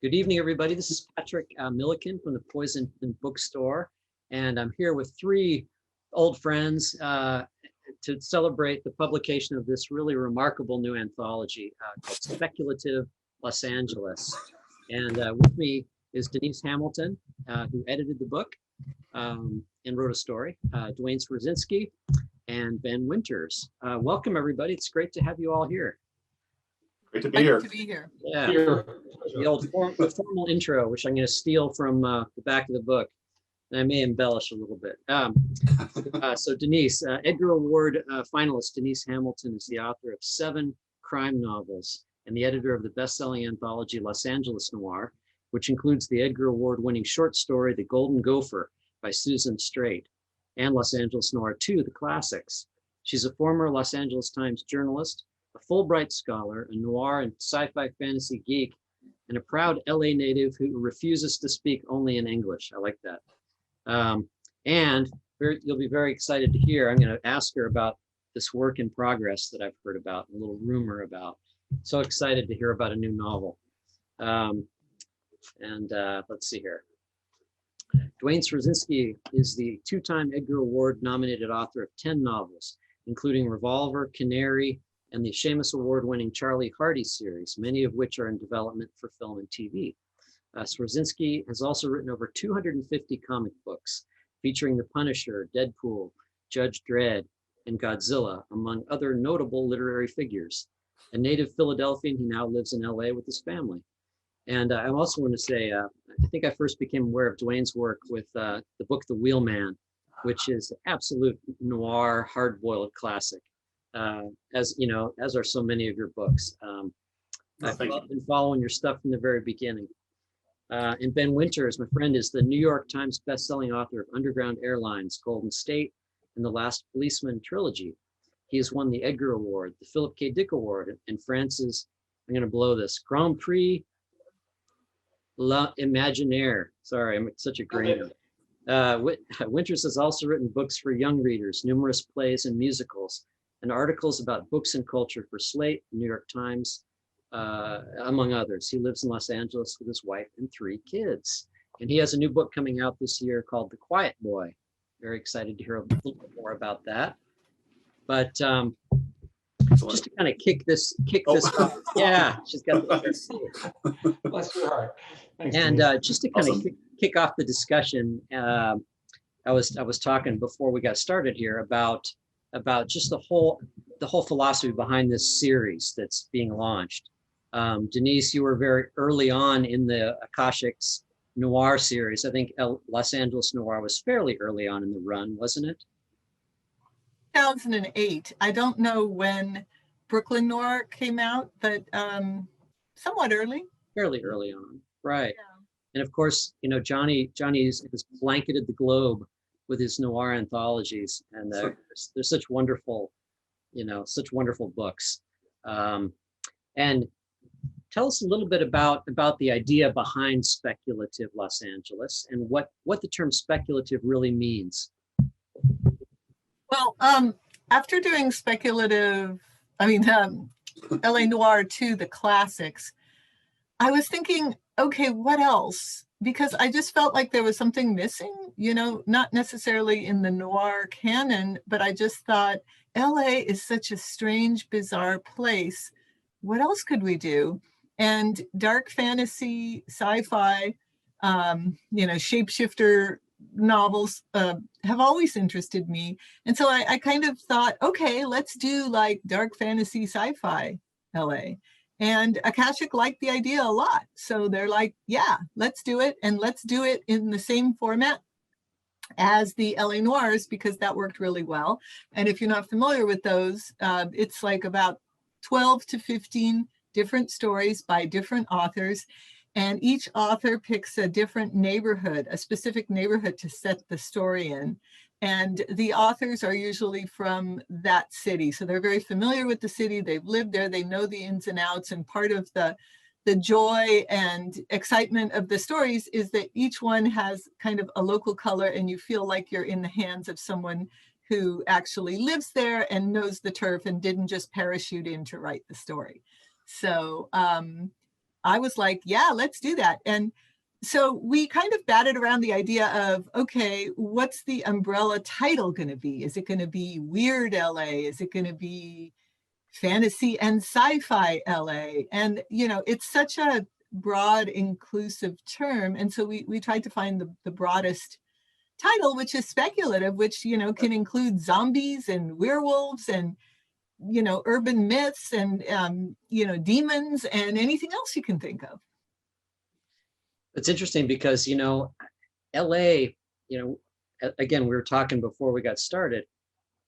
Good evening, everybody. This is Patrick Milliken from the Poison and Bookstore, and I'm here with three old friends to celebrate the publication of this really remarkable new anthology called Speculative Los Angeles. And with me is Denise Hamilton, who edited the book and wrote a story, Dwayne Swarzinski, and Ben Winters. Welcome, everybody. It's great to have you all here. Great to be here. To be here. Yeah, the old formal intro, which I'm going to steal from the back of the book, and I may embellish a little bit. So Denise, Edgar Award finalist Denise Hamilton is the author of 7 crime novels and the editor of the best-selling anthology Los Angeles Noir, which includes the Edgar Award-winning short story The Golden Gopher by Susan Straight and Los Angeles Noir 2, the classics. She's a former Los Angeles Times journalist, a Fulbright scholar, a noir and sci-fi fantasy geek, and a proud LA native who refuses to speak only in English. I like that. You'll be very excited to hear, I'm going to ask her about this work in progress that I've heard about, a little rumor about. So excited to hear about a new novel. Let's see here. Dwayne Swarzinski is the 2-time Edgar Award nominated author of 10 novels, including Revolver, Canary, and the Seamus Award-winning Charlie Hardy series, many of which are in development for film and TV. Swierczynski has also written over 250 comic books, featuring The Punisher, Deadpool, Judge Dredd, and Godzilla, among other notable literary figures. A native Philadelphian, he now lives in LA with his family. And I also want to say, I think I first became aware of Dwayne's work with the book The Wheelman, which is an absolute noir, hard-boiled classic. As you know, as are so many of your books. I've been following your stuff from the very beginning. And Ben Winters, my friend, is the New York Times bestselling author of Underground Airlines, Golden State, and The Last Policeman trilogy. He has won the Edgar Award, the Philip K. Dick Award, and France's, I'm going to blow this, Grand Prix L'Imaginaire. Sorry, I'm such a grainer. Winters has also written books for young readers, numerous plays and musicals, and articles about books and culture for Slate, New York Times, among others. He lives in Los Angeles with his wife and 3 kids. And he has a new book coming out this year called The Quiet Boy. Very excited to hear a little bit more about that. But just to kind of kick this off. Yeah, she's got the Bless your heart. Thanks, and just to kind Awesome. of kick off the discussion, I was talking before we got started here about just the whole philosophy behind this series that's being launched. Denise, you were very early on in the Akashics Noir series. I think Los Angeles Noir was fairly early on in the run, wasn't it? 2008. I don't know when Brooklyn Noir came out, but somewhat early. Fairly early on, right? Yeah. And of course, you know, Johnny has blanketed the globe with his noir anthologies, and they're such wonderful, such wonderful books. And tell us a little bit about the idea behind Speculative Los Angeles and what the term speculative really means. Well, after doing Speculative, LA Noir 2, the classics, I was thinking, okay, what else? Because I just felt like there was something missing, not necessarily in the noir canon, but I just thought LA is such a strange, bizarre place. What else could we do? And dark fantasy, sci-fi, shapeshifter novels have always interested me. And so I kind of thought, okay, let's do like dark fantasy, sci-fi LA. And Akashic liked the idea a lot. So they're like, yeah, let's do it. And let's do it in the same format as the LA Noirs, because that worked really well. And if you're not familiar with those, it's like about 12 to 15 different stories by different authors. And each author picks a different neighborhood, a specific neighborhood to set the story in. And the authors are usually from that city. So they're very familiar with the city. They've lived there. They know the ins and outs. And part of the joy and excitement of the stories is that each one has kind of a local color, and you feel like you're in the hands of someone who actually lives there and knows the turf and didn't just parachute in to write the story. So I was like, yeah, let's do that. And so we kind of batted around the idea of, okay, what's the umbrella title going to be? Is it going to be Weird LA? Is it going to be Fantasy and Sci-Fi LA? And, you know, it's such a broad, inclusive term. And so we tried to find the broadest title, which is speculative, which, you know, can include zombies and werewolves and, you know, urban myths and, you know, demons and anything else you can think of. It's interesting because, you know, LA, you know, again, we were talking before we got started,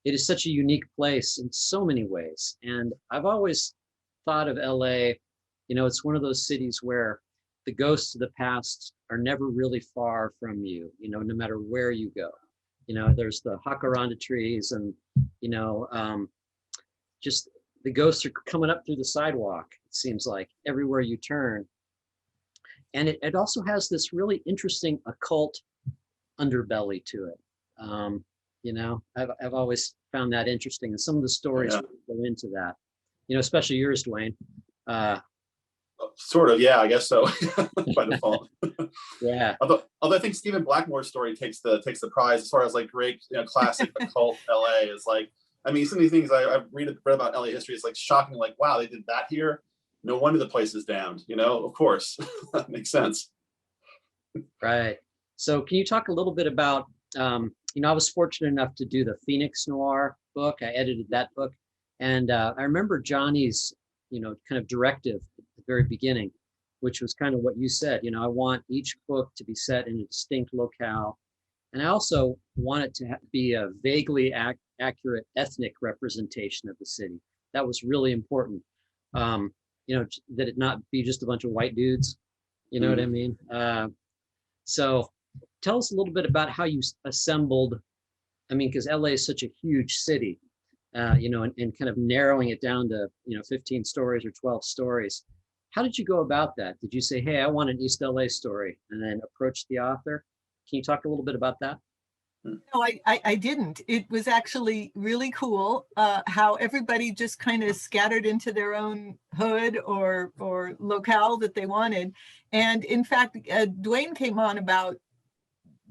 it is such a unique place in so many ways. And I've always thought of LA, you know, it's one of those cities where the ghosts of the past are never really far from you, you know, no matter where you go. You know, there's the jacaranda trees and, you know, just the ghosts are coming up through the sidewalk, it seems like, everywhere you turn. And it also has this really interesting occult underbelly to it. You know, I've always found that interesting. And some of the stories go into that, you know, especially yours, Dwayne. Sort of, yeah, I guess so. By default. Yeah. Although I think Stephen Blackmore's story takes the prize as far as like great, you know, classic occult LA is like. I mean, some of these things I've read about LA history, it's like shocking. Like, wow, they did that here. No wonder the place is damned. You know, of course, that makes sense. Right. So, can you talk a little bit about? You know, I was fortunate enough to do the Phoenix Noir book. I edited that book, and I remember Johnny's, you know, kind of directive at the very beginning, which was kind of what you said. You know, I want each book to be set in a distinct locale, and I also want it to be a vaguely accurate ethnic representation of the city. That was really important. You know, that it not be just a bunch of white dudes. You know what I mean? So tell us a little bit about how you assembled. I mean, because LA is such a huge city, you know, and kind of narrowing it down to, you know, 15 stories or 12 stories. How did you go about that? Did you say, hey, I want an East LA story, and then approach the author? Can you talk a little bit about that? No, I didn't. It was actually really cool how everybody just kind of scattered into their own hood or locale that they wanted. And in fact, Dwayne came on about,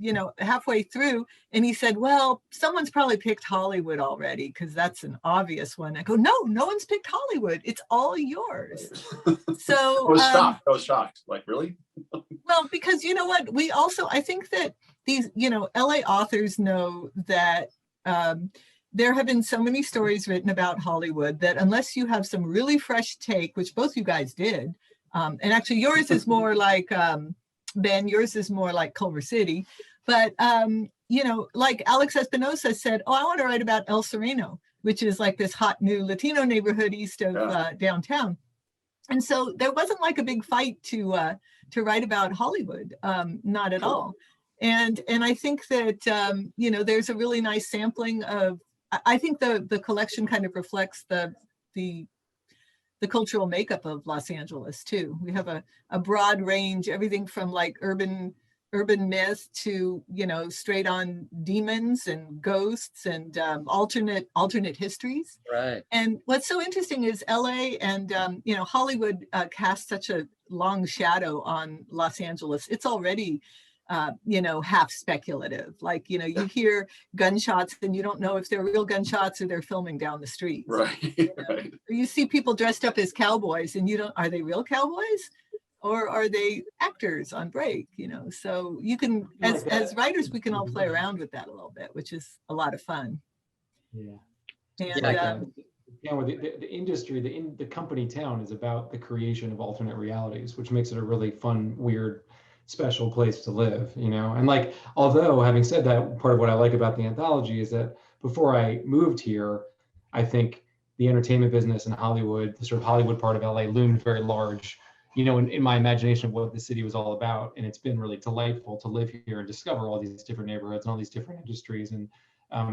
you know, halfway through, and he said, well, someone's probably picked Hollywood already because that's an obvious one. I go, no one's picked Hollywood. It's all yours. So I was shocked. Like, really? Well, because you know what, we also, I think that these, you know, LA authors know that there have been so many stories written about Hollywood that unless you have some really fresh take, which both you guys did, and actually yours is more like, Ben, yours is more like Culver City, but, you know, like Alex Espinosa said, oh, I want to write about El Sereno, which is like this hot new Latino neighborhood east of downtown. And so there wasn't like a big fight to write about Hollywood, not at all. And I think that, you know, there's a really nice sampling of, I think the collection kind of reflects the cultural makeup of Los Angeles too. We have a broad range, everything from like urban myth to, you know, straight on demons and ghosts and alternate histories. Right. And what's so interesting is LA and, you know, Hollywood cast such a long shadow on Los Angeles. It's already, you know, half speculative. Like, you know, you hear gunshots and you don't know if they're real gunshots or they're filming down the street. Right. You know? Right. You see people dressed up as cowboys and you don't, are they real cowboys? Or are they actors on break, you know? So you can, as writers, we can all play around with that a little bit, which is a lot of fun. Yeah. And the industry, the company town is about the creation of alternate realities, which makes it a really fun, weird, special place to live, you know? And like, although having said that, part of what I like about the anthology is that before I moved here, I think the entertainment business in Hollywood, the sort of Hollywood part of LA loomed very large, you know, in my imagination of what the city was all about. And it's been really delightful to live here and discover all these different neighborhoods and all these different industries and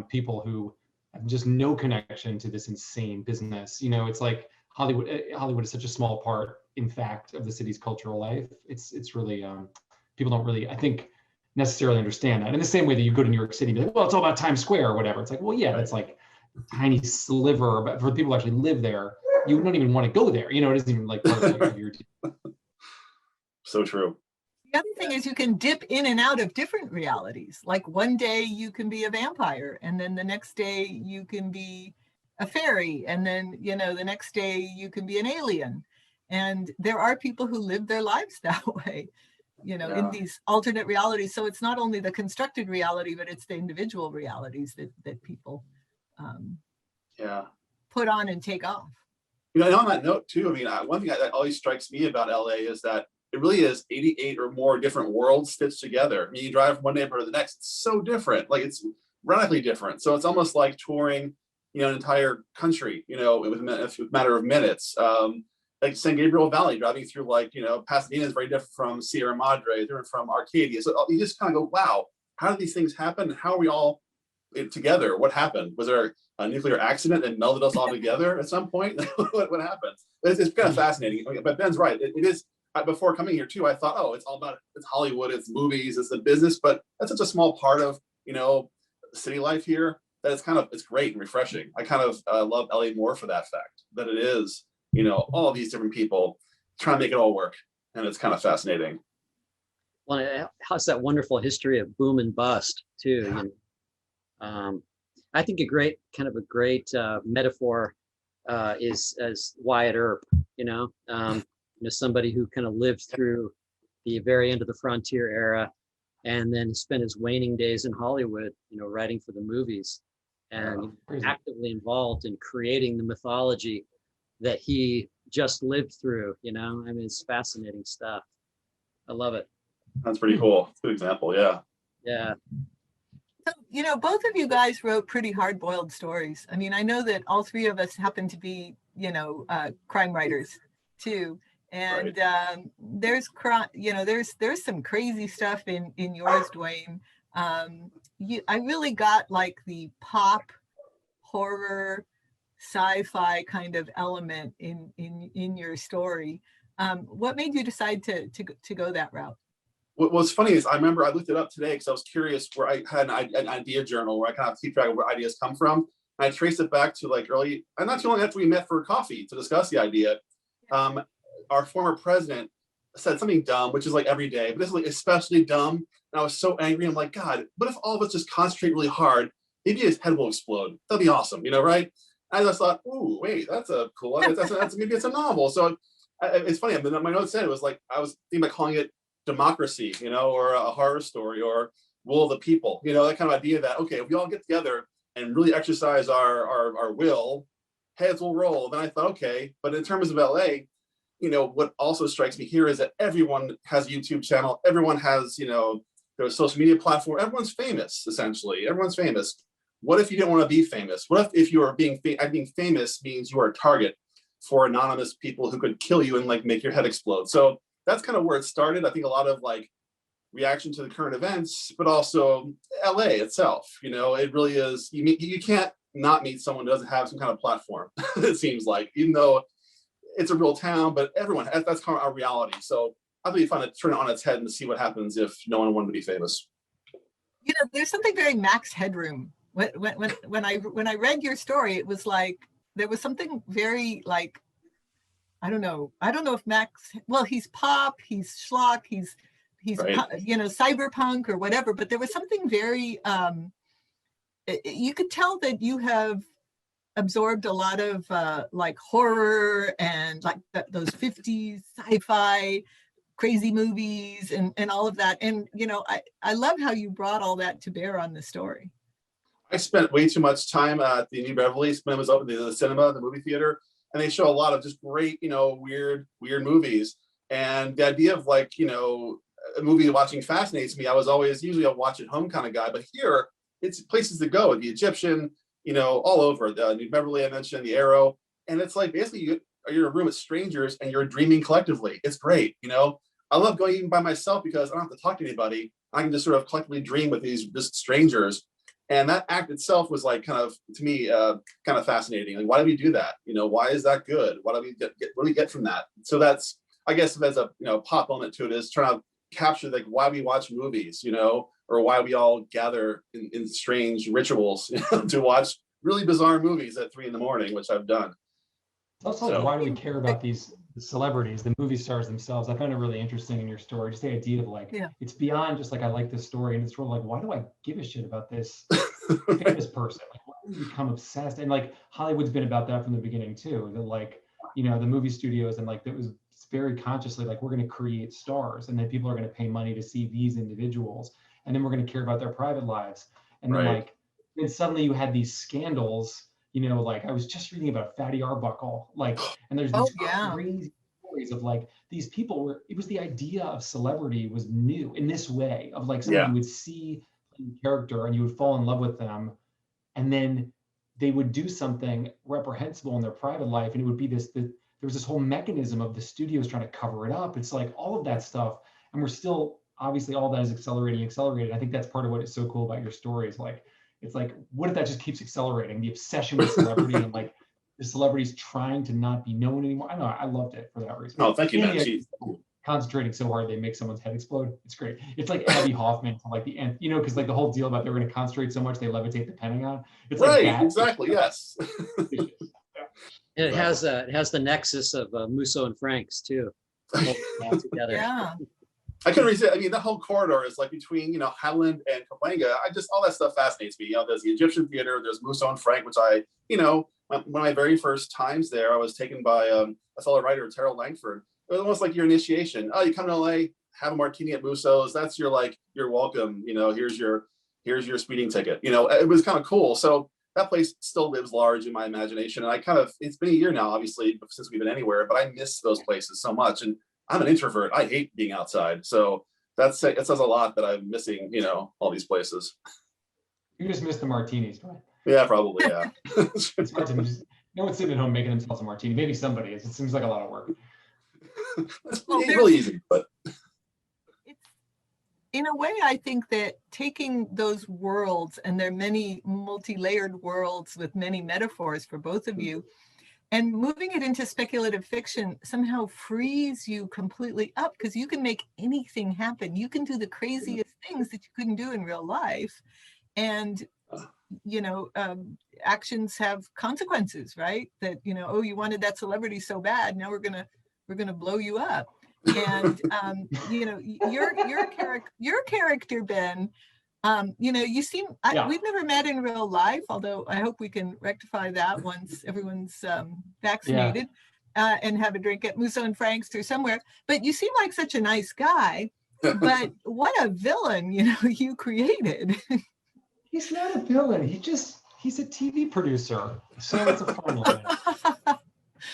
people who have just no connection to this insane business. You know, it's like Hollywood is such a small part, in fact, of the city's cultural life. It's really, people don't really, I think, necessarily understand that. In the same way that you go to New York City and be like, well, it's all about Times Square or whatever. It's like, well, yeah, that's like a tiny sliver, but for people who actually live there, you don't even want to go there. You know, it isn't even like part of your So true. The other thing is you can dip in and out of different realities. Like one day you can be a vampire, and then the next day you can be a fairy, and then, you know, the next day you can be an alien. And there are people who live their lives that way, you know, in these alternate realities. So it's not only the constructed reality, but it's the individual realities that people put on and take off. You know, and on that note too, I mean, one thing that always strikes me about LA is that it really is 88 or more different worlds stitched together. I mean, you drive from one neighborhood to the next, it's so different. Like, it's radically different. So it's almost like touring, you know, an entire country, you know, with a matter of minutes. Like San Gabriel Valley, driving through, like, you know, Pasadena is very different from Sierra Madre, different from Arcadia. So you just kind of go, wow, how did these things happen? How are we all together? What happened? Was there a nuclear accident and melded us all together at some point? what happened? It's kind of fascinating. But Ben's right. It is. Before coming here too, I thought, oh, it's all about, it's Hollywood, it's movies, it's the business. But that's such a small part of, you know, city life here that it's great and refreshing. I kind of love LA more for that fact, that it is, you know, all these different people trying to make it all work, and it's kind of fascinating. Well, it has that wonderful history of boom and bust too. You know? I think a great metaphor is as Wyatt Earp. You know, somebody who kind of lived through the very end of the frontier era, and then spent his waning days in Hollywood, you know, writing for the movies, and actively involved in creating the mythology that he just lived through. You know, I mean, it's fascinating stuff. I love it. That's pretty cool. It's a good example. Yeah. Yeah. So, you know, both of you guys wrote pretty hard-boiled stories. I mean, I know that all three of us happen to be, you know, crime writers too. And there's some crazy stuff in yours, Dwayne. I really got like the pop horror sci-fi kind of element in your story. What made you decide to go that route? What's funny is I remember I looked it up today because I was curious, where I had an idea journal where I kind of keep track of where ideas come from. And I traced it back to like early, and not too long after we met for coffee to discuss the idea. Our former president said something dumb, which is like every day, but this is like especially dumb. And I was so angry. I'm like, God, what if all of us just concentrate really hard? Maybe his head will explode. That'd be awesome, you know, right? And I just thought, ooh, wait, that's a cool, maybe it's a novel. So it's funny. My notes said it was like, I was thinking about calling it Democracy, you know, or a horror story, or Will of the People, you know, that kind of idea that, okay, if we all get together and really exercise our will, heads will roll. Then I thought, okay, but in terms of LA, you know, what also strikes me here is that everyone has a YouTube channel. Everyone has, you know, their social media platform. Everyone's famous, essentially. Everyone's famous. What if you didn't want to be famous? What if you are being famous means you are a target for anonymous people who could kill you and like make your head explode? So that's kind of where it started. I think a lot of like reaction to the current events, but also LA itself. You know, it really is. You can't not meet someone who doesn't have some kind of platform. It seems like, even though it's a real town, but everyone, that's kind of our reality. So I think it'd be fun to turn it on its head and see what happens if no one wanted to be famous. You know, there's something very Max Headroom. When I read your story, it was like, there was something very like, I don't know if Max, well, he's pop, he's schlock, he's right. You know, cyberpunk or whatever, but there was something very, you could tell that you have absorbed a lot of like horror and like those 50s sci-fi crazy movies and all of that. And, you know, I love how you brought all that to bear on the story. I spent way too much time at the New Beverly when it was open, the cinema, the movie theater, and they show a lot of just great, you know, weird movies. And the idea of like, you know, a movie watching fascinates me. I was always usually a watch at home kind of guy, but here it's places to go. The Egyptian, you know, all over the New Beverly, I mentioned the Arrow, and it's like basically you're in a room with strangers and you're dreaming collectively. It's great, you know. I love going even by myself because I don't have to talk to anybody. I can just sort of collectively dream with these just strangers, and that act itself was like kind of, to me, kind of fascinating. Like, why do we do that? You know, why is that good? What do we get from that? So that's, I guess, there's a, you know, pop element to it, is trying to capture like why we watch movies, you know, or why we all gather in strange rituals, you know, to watch really bizarre movies at 3 a.m, which I've done. Also, like, why do we care about these celebrities, the movie stars themselves? I found it really interesting in your story, just the idea of like, it's beyond just like, I like this story, and it's sort of like, why do I give a shit about this famous person? Like, why do we become obsessed? And like, Hollywood's been about that from the beginning too, that like, you know, the movie studios, and like, that was very consciously like, we're going to create stars, and then people are going to pay money to see these individuals, and then we're going to care about their private lives. And then like, then suddenly you had these scandals, you know, like I was just reading about Fatty Arbuckle, like, and there's these crazy stories of like, these people were, it was the idea of celebrity was new in this way of like, somebody you would see in character and you would fall in love with them, and then they would do something reprehensible in their private life, and it would be this, there was this whole mechanism of the studios trying to cover it up. It's like all of that stuff, and we're still, obviously all that is accelerating. I think that's part of what is so cool about your story is like, it's like, what if that just keeps accelerating, the obsession with celebrity and like the celebrities trying to not be known anymore. I don't know, I loved it for that reason. Oh, thank you, man. Concentrating so hard they make someone's head explode. It's great. It's like Abby Hoffman from like the end, you know, because like the whole deal about they're going to concentrate so much they levitate the Pentagon. It's like that. Exactly. Yes. And it has the nexus of Musso and Franks too. All together. Yeah. I couldn't resist. I mean, the whole corridor is like between, you know, Highland and Lange. All that stuff fascinates me. You know, there's the Egyptian theater, there's Musso and Frank, which I, you know, one of my very first times there, I was taken by a fellow writer, Terrell Langford. It was almost like your initiation. Oh, you come to LA, have a martini at Musso's. That's your like, you're welcome. You know, here's your speeding ticket. You know, it was kind of cool. So that place still lives large in my imagination. And I kind of, it's been a year now, obviously, since we've been anywhere, but I miss those places so much. And I'm an introvert. I hate being outside. So it says a lot that I'm missing, you know, all these places. You just miss the martinis, right? Yeah, probably, yeah. It's hard to just, no one's sitting at home making themselves a martini. Maybe somebody is. It seems like a lot of work. It's really easy, but it's, in a way, I think that taking those worlds, and there are many multi-layered worlds with many metaphors for both of you, and moving it into speculative fiction somehow frees you completely up, because you can make anything happen. You can do the craziest things that you couldn't do in real life. And, you know, actions have consequences, right? That, you know, oh, you wanted that celebrity so bad, now we're gonna blow you up. And, you know, your character, Ben, you know, you seem, we've never met in real life, although I hope we can rectify that once everyone's vaccinated and have a drink at Musso and Frank's or somewhere. But you seem like such a nice guy, but what a villain, you know, you created. He's not a villain. He's a TV producer. So it's a fun line.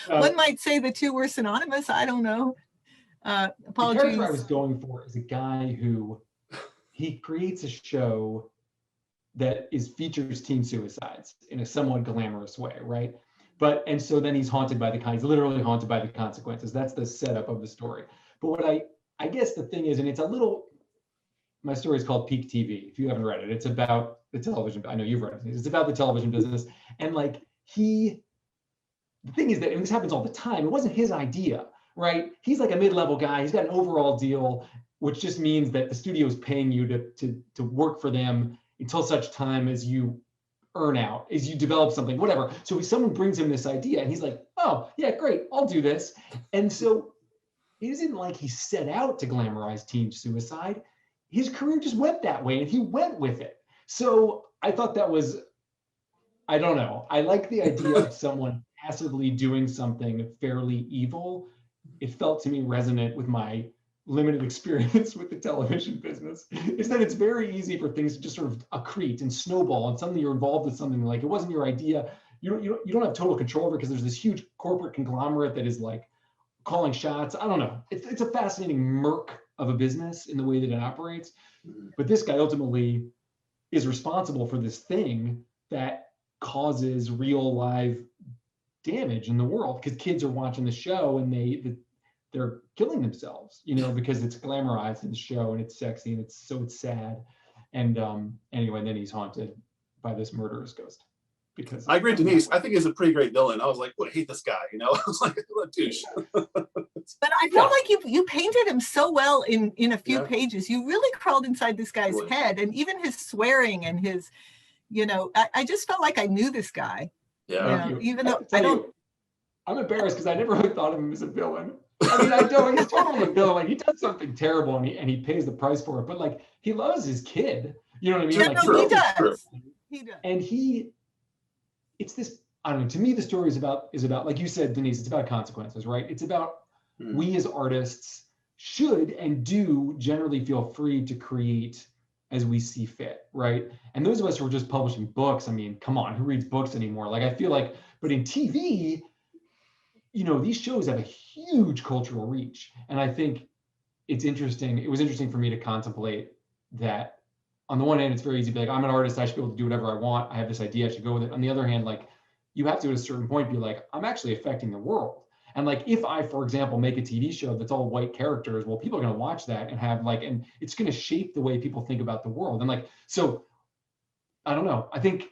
One might say the two were synonymous. I don't know. Apologies. The character I was going for is a guy who he creates a show that features teen suicides in a somewhat glamorous way, right? And so then he's literally haunted by the consequences. That's the setup of the story. But what I guess the thing is, and it's a little, my story is called Peak TV. If you haven't read it, it's about the television. I know you've read it. It's about the television business. And like the thing is that, and this happens all the time, it wasn't his idea, right? He's like a mid-level guy. He's got an overall deal, which just means that the studio is paying you to work for them until such time as you earn out, as you develop something, whatever. So if someone brings him this idea and he's like, oh, yeah, great, I'll do this. And so it isn't like he set out to glamorize teen suicide. His career just went that way and he went with it. So I thought that was, I don't know. I like the idea of someone passively doing something fairly evil. It felt to me resonant with my limited experience with the television business, is that it's very easy for things to just sort of accrete and snowball, and suddenly you're involved with something like it wasn't your idea. You don't have total control over it because there's this huge corporate conglomerate that is like calling shots. I don't know. It's a fascinating murk of a business in the way that it operates. But this guy ultimately is responsible for this thing that causes real live damage in the world because kids are watching the show and they're killing themselves, you know, because it's glamorized in the show and it's sexy and it's sad. And anyway, then he's haunted by this murderous ghost. Because I agree, Denise. I think he's a pretty great villain. I was like, I hate this guy, you know? I was like, what a douche. But I felt like you painted him so well in a few pages. You really crawled inside this guy's head, and even his swearing and his, you know, I just felt like I knew this guy. Yeah. You know, even though I don't. I'm embarrassed because I never really thought of him as a villain. I mean, I don't. He's totally a villain. Like he does something terrible and he pays the price for it. But like he loves his kid. You know what I mean? Yeah, Like, no, he true. does. He does. and it's this. I don't know. To me, the story is about like you said, Denise. It's about consequences, right? It's about we as artists should and do generally feel free to create as we see fit, right? And those of us who are just publishing books, I mean, come on, who reads books anymore? Like I feel like, but in TV, you know, these shows have a huge cultural reach. And I think it's interesting. It was interesting for me to contemplate that on the one hand, it's very easy to be like, I'm an artist, I should be able to do whatever I want. I have this idea, I should go with it. On the other hand, like you have to at a certain point be like, I'm actually affecting the world. And like, if I, for example, make a TV show that's all white characters, well, people are going to watch that and have like, and it's going to shape the way people think about the world. And like, so I don't know. I think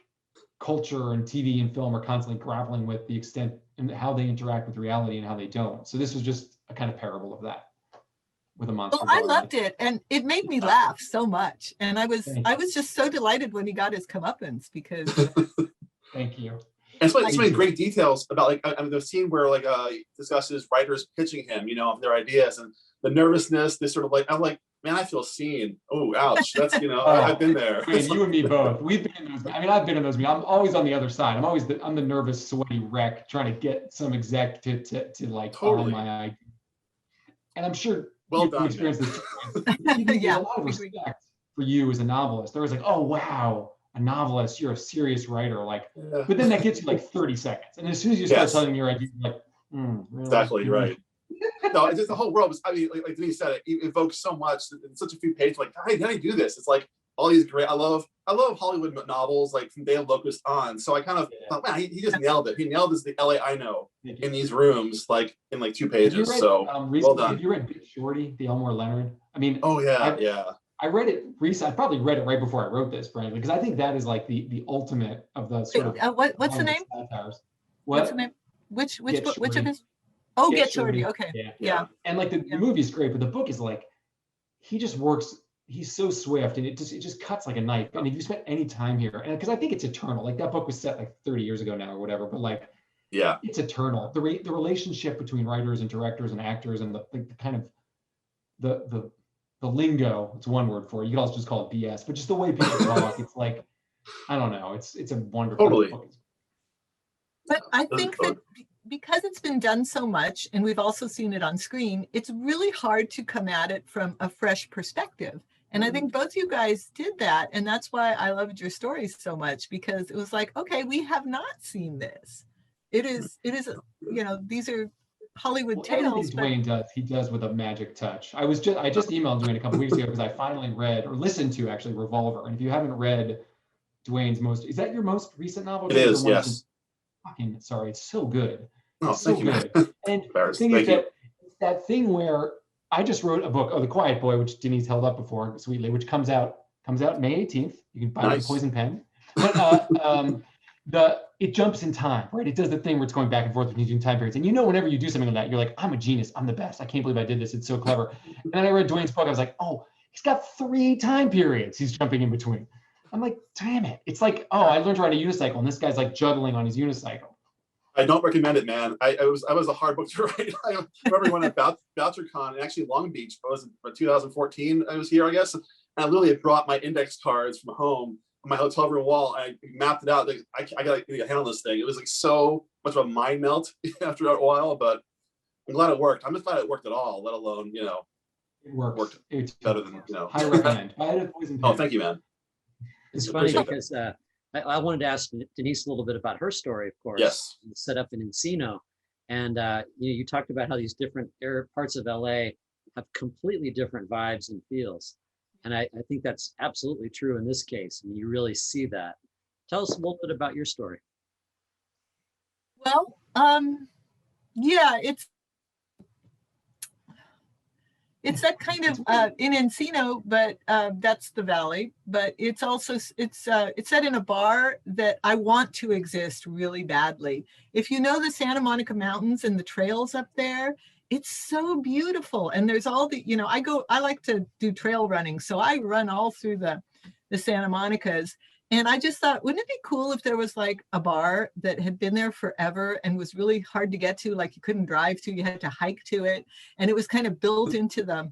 culture and TV and film are constantly grappling with the extent and how they interact with reality and how they don't. So this was just a kind of parable of that with a monster. Well, I loved it, and it made me laugh so much. And I was just so delighted when he got his comeuppance because. Thank you. And so many great details about like I mean the scene where like he discusses writers pitching him, you know, their ideas and the nervousness. This sort of like I'm like, man, I feel seen. Oh, ouch. That's I've been there. Man, you and me both. We've been in those. I mean, I've been in those. I'm always on the other side. I'm the nervous, sweaty wreck trying to get some exec to like follow my idea. And I'm sure you've experienced this. Yeah, a lot of respect for you as a novelist. There was like, oh wow, a novelist, you're a serious writer. Like, but then that gets you like 30 seconds, and as soon as you start telling your idea, you're like, really? Exactly right. No, it's just the whole world was. I mean, like Denise said, it evokes so much in such a few pages. Like, how do you do this? It's like all these great. I love Hollywood novels, like from Day of Locust on. So I kind of thought, man, he just nailed it. He nailed this the LA I know in these rooms, like in like 2 pages. So well done. Have you read Big Shorty, the Elmore Leonard? I mean, I read it recently. I probably read it right before I wrote this, Brandon, because I think that is like the ultimate of the sort of. What's the name? Satires. What's the name? Which of his? Oh, Get Shorty. Okay. Yeah. And like the movie is great, but the book is like, he just works. He's so swift, and it just cuts like a knife. And if you spent any time here, and because I think it's eternal. Like that book was set like 30 years ago now or whatever, but like, it's eternal. The relationship between writers and directors and actors, and the kind of the lingo. It's one word for it. You could also just call it BS, but just the way people talk. It's like, I don't know. It's a wonderful book. But I think that because it's been done so much, and we've also seen it on screen, it's really hard to come at it from a fresh perspective. And I think both you guys did that. And that's why I loved your stories so much, because it was like, okay, we have not seen this. It is, you know, these are Hollywood tales. Dwayne does. He does with a magic touch. I just emailed Dwayne a couple weeks ago because I finally read or listened to actually Revolver. And if you haven't read Dwayne's is that your most recent novel? It is, yes. Fucking sorry, it's so good. Oh, it's so good. And the thing is that thing where I just wrote a book, The Quiet Boy, which Denise held up before sweetly, which comes out May 18th. You can buy it with Poison Pen. But it jumps in time, right? It does the thing where it's going back and forth between time periods. And you know, whenever you do something like that, you're like, I'm a genius. I'm the best. I can't believe I did this. It's so clever. And then I read Dwayne's book. I was like, oh, he's got 3 time periods he's jumping in between. I'm like, damn it. It's like, oh, I learned to ride a unicycle, and this guy's like juggling on his unicycle. I don't recommend it, man. I was a hard book to write. I remember when at BoucherCon, and actually Long Beach, was it 2014? I was here, I guess. And I literally had brought my index cards from home on my hotel room wall. I mapped it out. Like, I got to handle this thing. It was like so much of a mind melt after a while, but I'm glad it worked. I'm just glad it worked at all, let alone, you know, it worked better than, you know. I recommend. Oh, thank you, man. It's funny because I wanted to ask Denise a little bit about her story, of course. Yes. Set up in Encino. And you talked about how these different parts of LA have completely different vibes and feels. And I think that's absolutely true in this case. I mean, you really see that. Tell us a little bit about your story. Well, yeah, it's that kind of in Encino, but that's the valley. But it's also it's set in a bar that I want to exist really badly. If you know the Santa Monica Mountains and the trails up there, it's so beautiful. And there's all the, you know, I like to do trail running, so I run all through the Santa Monicas. And I just thought, wouldn't it be cool if there was like a bar that had been there forever and was really hard to get to, like you couldn't drive to, you had to hike to it. And it was kind of built into the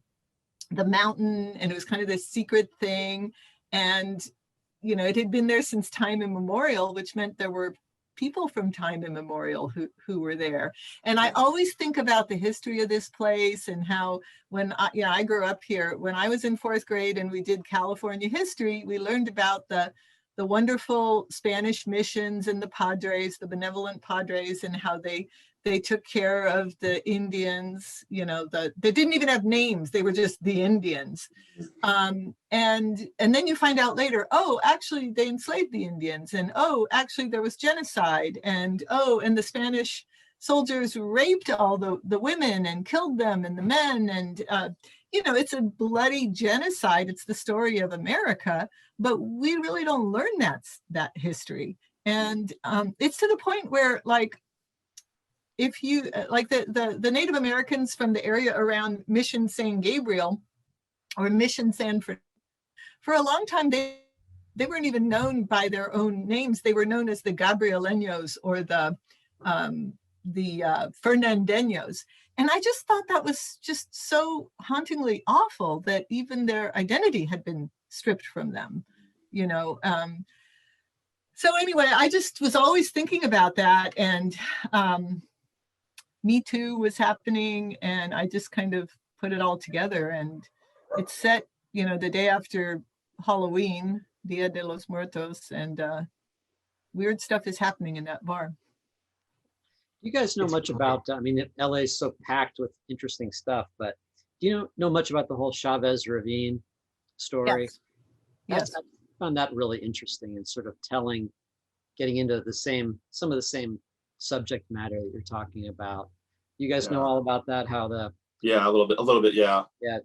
mountain, and it was kind of this secret thing. And, you know, it had been there since time immemorial, which meant there were people from time immemorial who were there. And I always think about the history of this place and how when I grew up here, when I was in 4th grade and we did California history, we learned about the wonderful Spanish missions and the padres, the benevolent padres, and how they took care of the Indians. You know, they didn't even have names; they were just the Indians. And then you find out later, oh, actually they enslaved the Indians, and oh, actually there was genocide, and oh, and the Spanish soldiers raped all the women and killed them and the men, and you know, it's a bloody genocide. It's the story of America, but we really don't learn that history. And it's to the point where, like, if you like the Native Americans from the area around Mission San Gabriel or Mission San Francisco, for a long time they weren't even known by their own names. They were known as the Gabrieleños or the Fernandeños. And I just thought that was just so hauntingly awful that even their identity had been stripped from them, you know. So anyway, I just was always thinking about that, and Me Too was happening, and I just kind of put it all together. And it's set, you know, the day after Halloween, Dia de los Muertos, and weird stuff is happening in that bar. You guys know much about, I mean, LA is so packed with interesting stuff, but do you know much about the whole Chavez Ravine story? Yes. I found that really interesting, and sort of getting into some of the same subject matter that you're talking about. You guys know all about that, how a little bit, yeah. Yeah,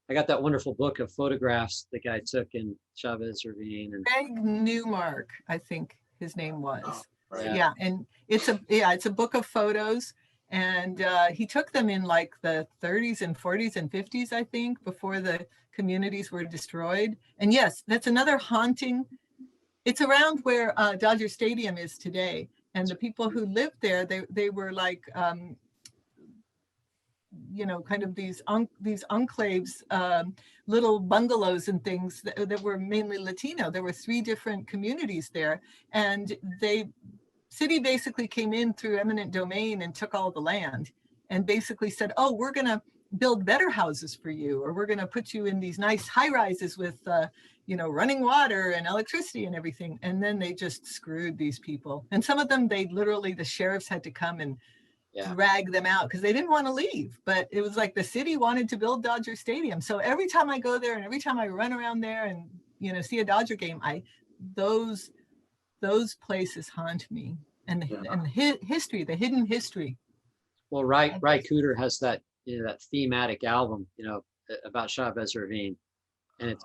I got that wonderful book of photographs the guy took in Chavez Ravine. And Greg Newmark, I think his name was. Oh, right. Yeah, and it's a book of photos, and he took them in like the 30s and 40s and 50s, I think, before the communities were destroyed. And yes, that's another haunting. It's around where Dodger Stadium is today, and the people who lived there, they were like, you know, kind of these enclaves, little bungalows and things that were mainly Latino. There were 3 different communities there, and city basically came in through eminent domain and took all the land and basically said, oh, we're going to build better houses for you, or we're going to put you in these nice high rises with, you know, running water and electricity and everything. And then they just screwed these people. And some of them, the sheriffs had to come and drag them out because they didn't want to leave. But it was like the city wanted to build Dodger Stadium. So every time I go there and every time I run around there and, you know, see a Dodger game, those places haunt me, and the history, the hidden history. Well, Ry Cooder has that, you know, that thematic album, you know, about Chavez Ravine, and it's.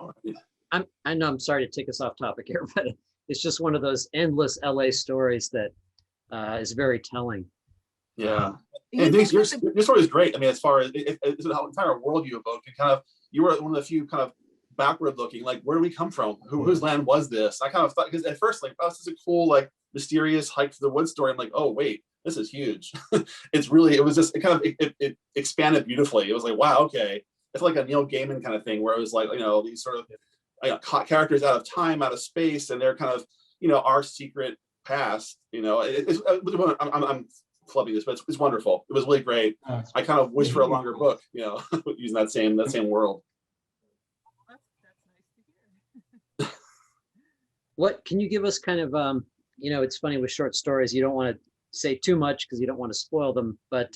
I know I'm sorry to take us off topic here, but it's just one of those endless LA stories that is very telling. Yeah, and your story is great. I mean, as far as it's the entire world you evoke, and you were one of the few kind of backward looking, like, where do we come from? Whose land was this? I kind of thought, because at first, like, oh, this is a cool, like, mysterious hike to the woods story. I'm like, oh wait, this is huge. It expanded beautifully. It was like, wow, okay. It's like a Neil Gaiman kind of thing, where it was like, you know, these sort of characters out of time, out of space, and they're kind of, you know, our secret past. You know, I'm flubbing this, but it's wonderful. It was really great. I kind of wish for a longer book, you know, using that same world. What can you give us kind of, you know, it's funny with short stories, you don't want to say too much because you don't want to spoil them, but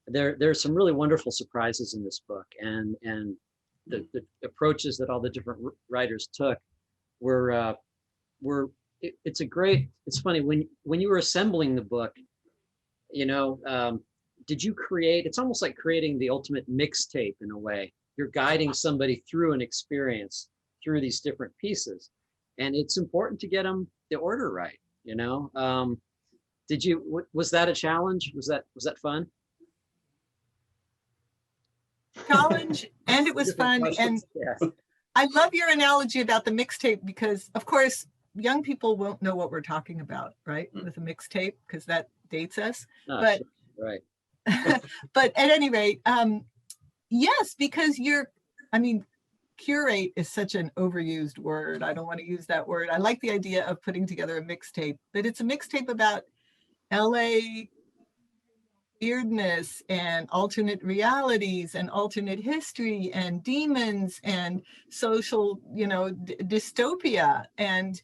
there's some really wonderful surprises in this book, and the approaches that all the different writers took it's funny when you were assembling the book, you know, did you create, it's almost like creating the ultimate mixtape in a way. You're guiding somebody through an experience through these different pieces. And it's important to get them the order right, you know. Was that a challenge? Was that fun? Challenge, and it was fun. And I love your analogy about the mixtape because, of course, young people won't know what we're talking about, right? With a mixtape, because that dates us. Oh, But sure. Right. but at any rate, yes, because I mean, curate is such an overused word. I don't want to use that word. I like the idea of putting together a mixtape, but it's a mixtape about LA weirdness and alternate realities and alternate history and demons and social, dystopia. And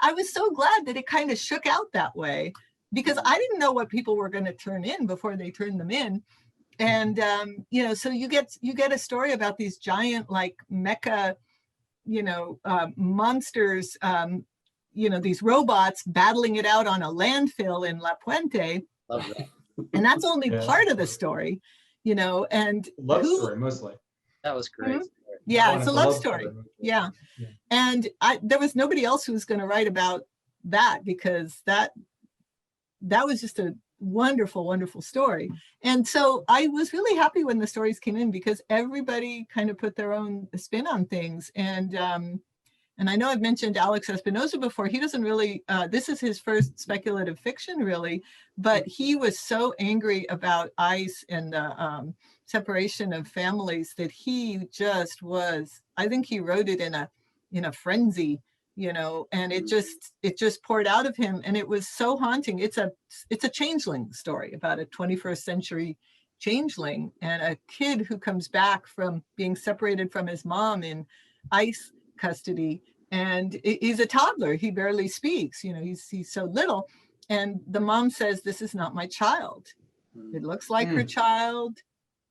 I was so glad that it kind of shook out that way, because I didn't know what people were going to turn in before they turned them in. And so you get a story about these giant, like, mecha, monsters, these robots battling it out on a landfill in La Puente. Love that. And that's only Yeah. part of the story, and Love story mostly. That was great. Yeah, it's a love story. Yeah. Yeah. And there was nobody else who was going to write about that, because that was just a wonderful, wonderful story. And so I was really happy when the stories came in, because everybody kind of put their own spin on things. And I know I've mentioned Alex Espinosa before. He doesn't really, this is his first speculative fiction, really, but he was so angry about ICE and the separation of families that he just was, I think he wrote it in a frenzy, and it just poured out of him. And it was so haunting. It's a changeling story about a 21st century changeling and a kid who comes back from being separated from his mom in ICE custody, and he's a toddler. He barely speaks. He's so little, and the mom says, "This is not my child. It looks like her child.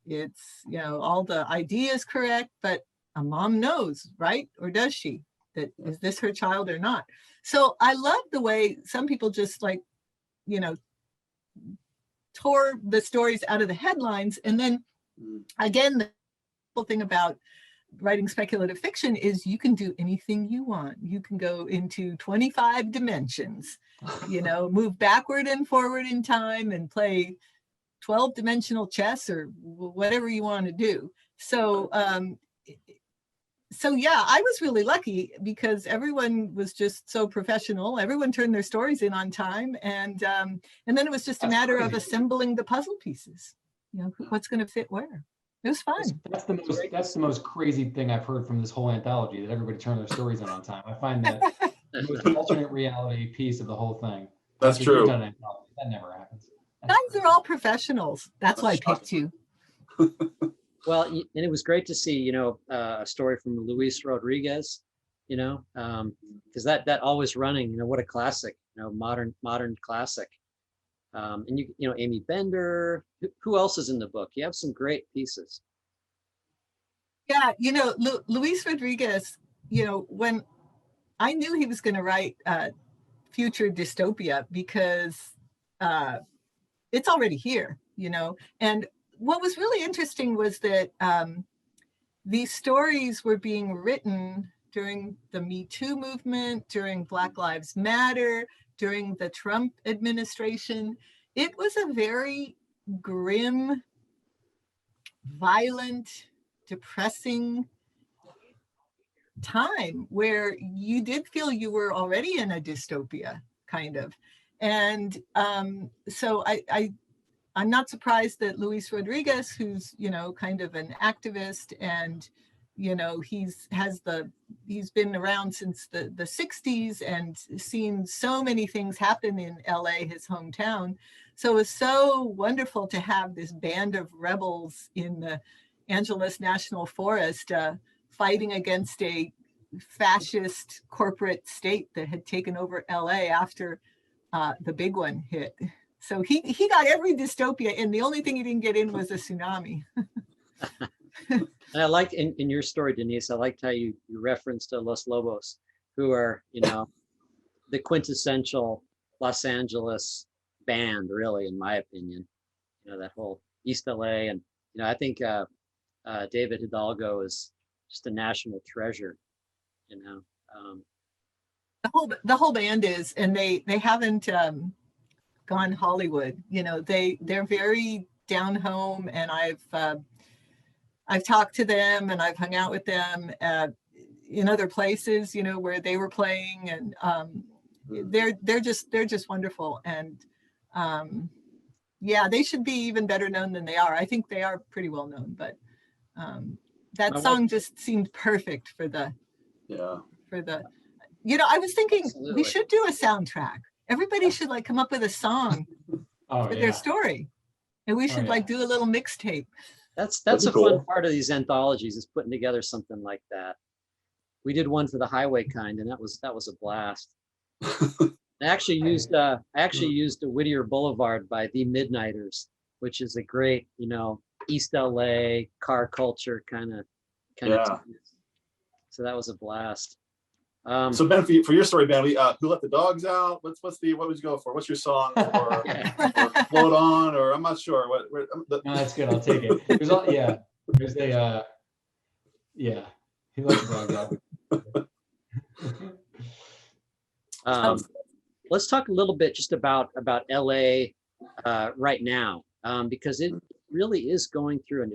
It's all the ID is correct, but a mom knows, right? Or does she? That is this her child or not?" So I love the way some people just tore the stories out of the headlines, and then again, the cool thing about writing speculative fiction is you can do anything you want. You can go into 25 dimensions, move backward and forward in time and play 12-dimensional chess or whatever you want to do. So yeah, I was really lucky because everyone was just so professional. Everyone turned their stories in on time, and then it was just a matter of assembling the puzzle pieces. What's going to fit where. It was fun. That's the most crazy thing I've heard from this whole anthology, that everybody turned their stories in on time. I find that the most alternate reality piece of the whole thing. That's true. That never happens. Guys are all professionals. That's why I picked you. Well, and it was great to see, a story from Luis Rodriguez, because that always running, what a classic, modern classic. And Amy Bender, who else is in the book? You have some great pieces. Yeah, Luis Rodriguez, when I knew he was going to write future dystopia, because it's already here, and what was really interesting was that these stories were being written during the Me Too movement, during Black Lives Matter, during the Trump administration. It was a very grim, violent, depressing time where you did feel you were already in a dystopia, kind of. And so I'm not surprised that Luis Rodriguez, who's, kind of an activist, and, he's been around since the 60s and seen so many things happen in LA, his hometown. So it was so wonderful to have this band of rebels in the Angeles National Forest fighting against a fascist corporate state that had taken over LA after the big one hit. So he got every dystopia, and the only thing he didn't get in was a tsunami. And I liked in your story, Denise, I liked how you referenced Los Lobos, who are, the quintessential Los Angeles band, really, in my opinion. That whole East LA. And, I think David Hidalgo is just a national treasure, The whole band is, and they haven't gone Hollywood. They're very down home, and I've talked to them and I've hung out with them. in other places, you know, where they were playing, and they're just wonderful. And yeah, they should be even better known than they are. I think they are pretty well known, but that My song just seemed perfect for the, Yeah. you know, I was thinking Absolutely. we should do a soundtrack. Everybody should like come up with a song Oh, for yeah. their story. And we should yeah. like do a little mixtape. That's That'd be a fun cool. part of these anthologies, is putting together something like that. We did one for the highway kind, and that was a blast. I actually used a Whittier Boulevard by The Midnighters, which is a great, you know, East LA car culture kind of Yeah. tune. So that was a blast. So Ben, for your story, Ben, Who Let the Dogs Out? What would you go for? What's your song? Or Float On? Or I'm not sure. No, that's good. I'll take it. There's a He Let the Dogs Out. Let's talk a little bit just about LA right now, because it really is going through a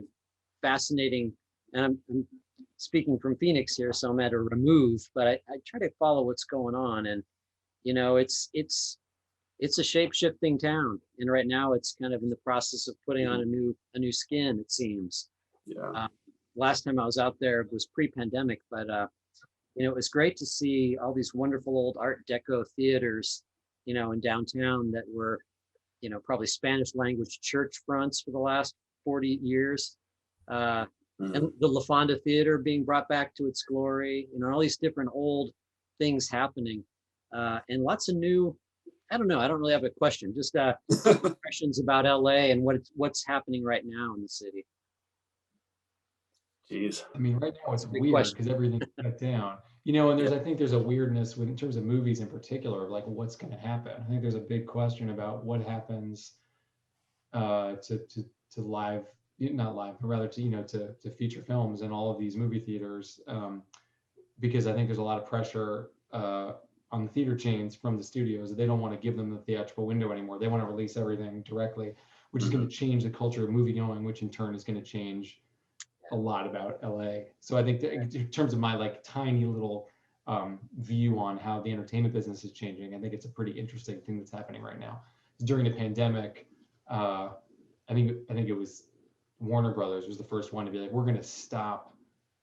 fascinating, and I'm speaking from Phoenix here, so I'm at a remove, but I try to follow what's going on, and you know, it's a shape-shifting town, and right now it's kind of in the process of putting on a new skin, it seems. Yeah. Last time I was out there was pre-pandemic, but you know, it was great to see all these wonderful old Art Deco theaters, you know, in downtown that were, you know, probably Spanish language church fronts for the last 40 years. And the La Fonda Theater being brought back to its glory, you know, all these different old things happening. And lots of new, I don't know, I don't really have a question, just impressions about LA and what's happening right now in the city. Jeez. I mean, right now it's Big weird question. because everything's shut down. You know, and I think there's a weirdness in terms of movies in particular, of like what's going to happen. I think there's a big question about what happens to live, not live, but rather to, you know, to feature films in all of these movie theaters, because I think there's a lot of pressure on the theater chains from the studios. They don't want to give them the theatrical window anymore. They want to release everything directly, which is going to change the culture of movie going, which in turn is going to change a lot about LA. So I think that in terms of my like tiny little view on how the entertainment business is changing, I think it's a pretty interesting thing that's happening right now. During the pandemic, I think it was Warner Brothers was the first one to be like, we're going to stop,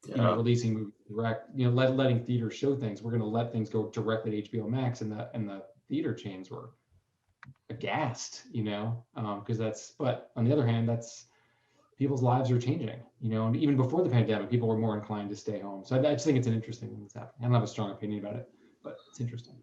you know, releasing movies direct, you know, letting theaters show things. We're going to let things go directly to HBO Max, and the theater chains were aghast, you know, because but on the other hand, people's lives are changing, you know, and even before the pandemic, people were more inclined to stay home. So I just think it's an interesting thing that's happening. I don't have a strong opinion about it, but it's interesting.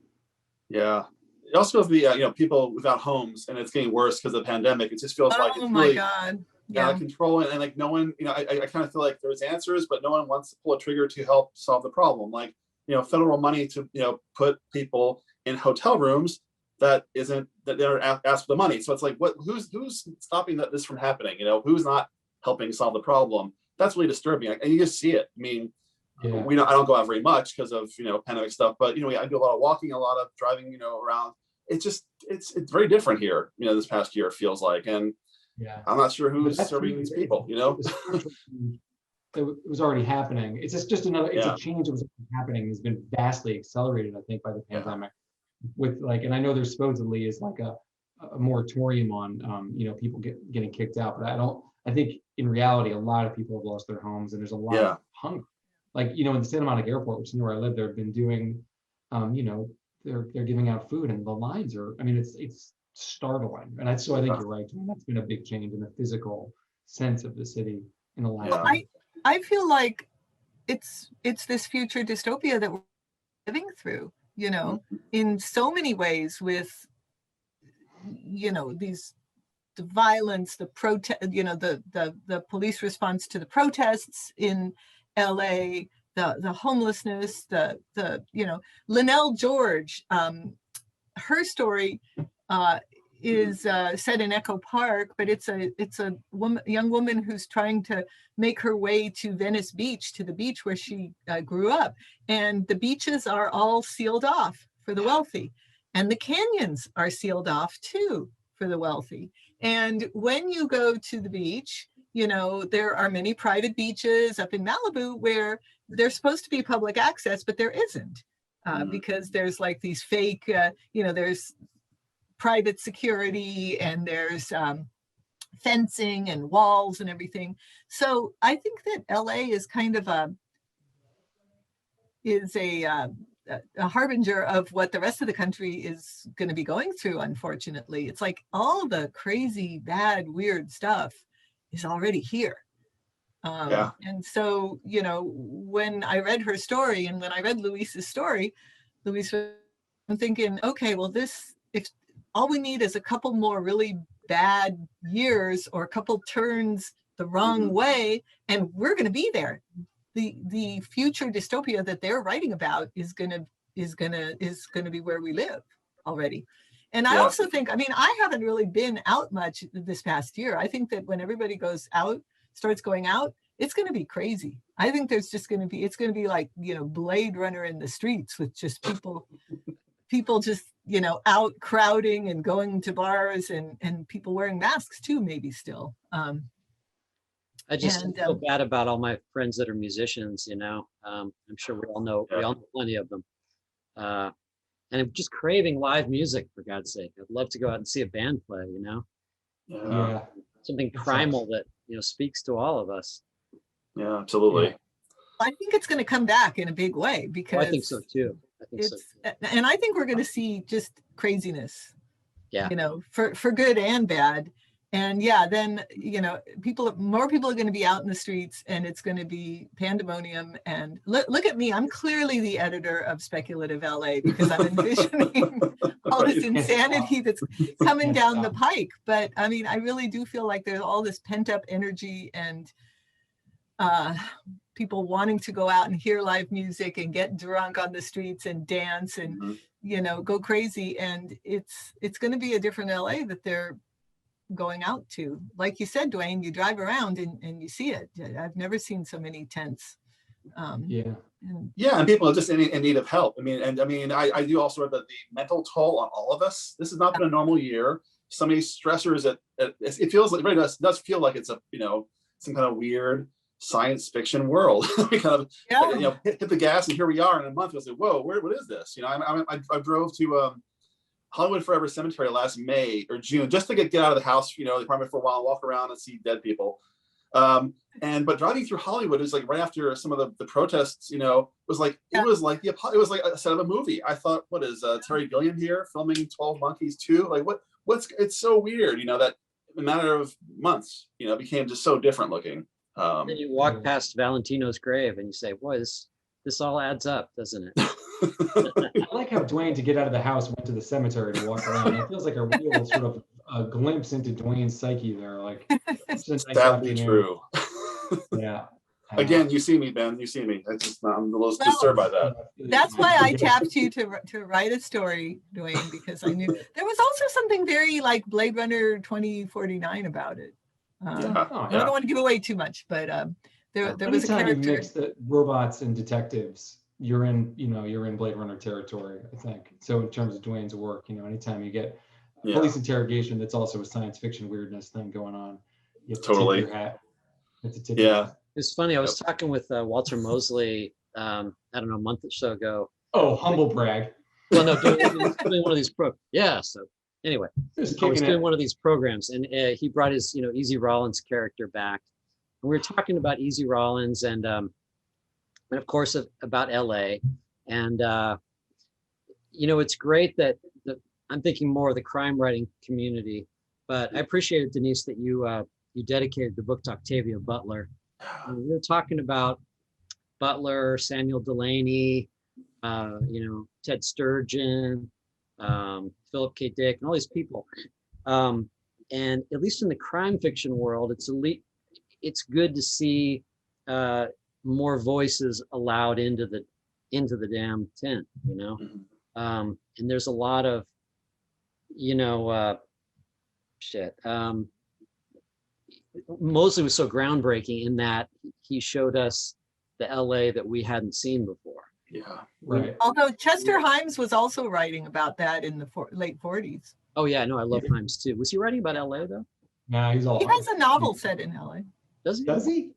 Yeah. It also feels you know, people without homes, and it's getting worse because of the pandemic. It just feels like it's my really God. out of control, and like no one, you know, I kind of feel like there's answers, but no one wants to pull a trigger to help solve the problem. Like, you know, federal money to, you know, put people in hotel rooms that they're asked for the money. So it's like, who's stopping this from happening? You know, who's not helping solve the problem? That's really disturbing, and you just see it. I mean, I don't go out very much because of, you know, pandemic stuff, but you know, I do a lot of walking, a lot of driving, you know, around. It's very different here, you know, this past year, it feels like, and I'm not sure who's serving these people, you know. It was already happening. It's just another, it's a change that was happening. It's been vastly accelerated, I think, by the pandemic. With like, and I know there supposedly is like a moratorium on, you know, people getting kicked out, but I think in reality, a lot of people have lost their homes, and there's a lot of hunger. Like, you know, in the Santa Monica airport, which is where I live, they've been doing, you know, they're giving out food, and the lines are, I mean, it's startling. And so I think you're right. That's been a big change in the physical sense of the city in the last year. I feel like it's this future dystopia that we're living through, you know, in so many ways, with, you know, the violence, the protest, you know, the police response to the protests in LA, the homelessness, the you know, Linnell George, her story is set in Echo Park, but it's a young woman who's trying to make her way to Venice Beach, to the beach where she grew up, and the beaches are all sealed off for the wealthy, and the canyons are sealed off too for the wealthy. And when you go to the beach, you know, there are many private beaches up in Malibu where there's supposed to be public access, but there isn't, because there's like these fake, there's private security and there's fencing and walls and everything. So I think that LA is kind of a harbinger of what the rest of the country is going to be going through, unfortunately. It's like all the crazy, bad, weird stuff is already here. And so, when I read her story and when I read Luis's story, I'm thinking, okay, well, if all we need is a couple more really bad years or a couple turns the wrong way, and we're going to be there. The future dystopia that they're writing about is gonna be where we live already. And I also think, I haven't really been out much this past year. I think that when everybody starts going out, it's going to be crazy. I think it's going to be like, Blade Runner in the streets with just people just, out crowding and going to bars and people wearing masks too, maybe still. I just feel bad about all my friends that are musicians, I'm sure we all know plenty of them. And I'm just craving live music, for God's sake. I'd love to go out and see a band play, Yeah. Something primal that, speaks to all of us. Yeah, absolutely. Yeah. I think it's going to come back in a big way because I think so too. And I think we're going to see just craziness, yeah, for good and bad. And then, more people are going to be out in the streets and it's going to be pandemonium. And look at me, I'm clearly the editor of Speculative LA because I'm envisioning all this insanity that's coming down the pike. But I really do feel like there's all this pent up energy and people wanting to go out and hear live music and get drunk on the streets and dance and, go crazy. And it's going to be a different LA that they're going out to. Like you said, Dwayne, you drive around and you see it. I've never seen so many tents. And people are just in need of help. I do also read that the mental toll on all of us. This has not been a normal year. So many stressors that it feels like, it really does feel like it's some kind of weird science fiction world. We kind of hit the gas and here we are in a month. I was like, whoa, what is this? I drove to Hollywood Forever Cemetery last May or June just to get out of the house, the apartment for a while, walk around and see dead people. But driving through Hollywood is like right after some of the protests, it was like a set of a movie. I thought, what is Terry Gilliam here filming 12 Monkeys 2? Like it's so weird, that in a matter of months, became just so different looking. Then you walk past Valentino's grave and you say, boy, this all adds up, doesn't it? I like how Dwayne, to get out of the house, went to the cemetery to walk around. It feels like a real sort of a glimpse into Dwayne's psyche there. Like, sadly true. Yeah. Again, you see me, Ben. You see me. I'm a little disturbed by that. That's why I tapped you to write a story, Dwayne, because I knew there was also something very like Blade Runner 2049 about it. I don't want to give away too much, but there was a character. You mix the robots and detectives, you're in Blade Runner territory, I think. So in terms of Dwayne's work, anytime you get police interrogation, that's also a science fiction weirdness thing going on. You have to totally. Tip your hat. It's funny. I was talking with Walter Mosley, I don't know, a month or so ago. Oh, humble brag. Well, no, doing one of these So anyway, I was doing one of these programs, and he brought his, Easy Rollins character back. And we were talking about Easy Rollins and of course about LA. And it's great that I'm thinking more of the crime writing community, but I appreciated, Denise, that you dedicated the book to Octavia Butler. And we were talking about Butler, Samuel Delaney, Ted Sturgeon, Philip K. Dick, and all these people. And at least in the crime fiction world, it's good to see more voices allowed into the damn tent, and there's a lot of, Mosley was so groundbreaking in that he showed us the LA that we hadn't seen before. Yeah, right. Although Chester Himes was also writing about that in the late 40s. Oh yeah, no, I love Himes too. Was he writing about LA though? Nah, he's all. He has a novel set in LA. Does he? Does he?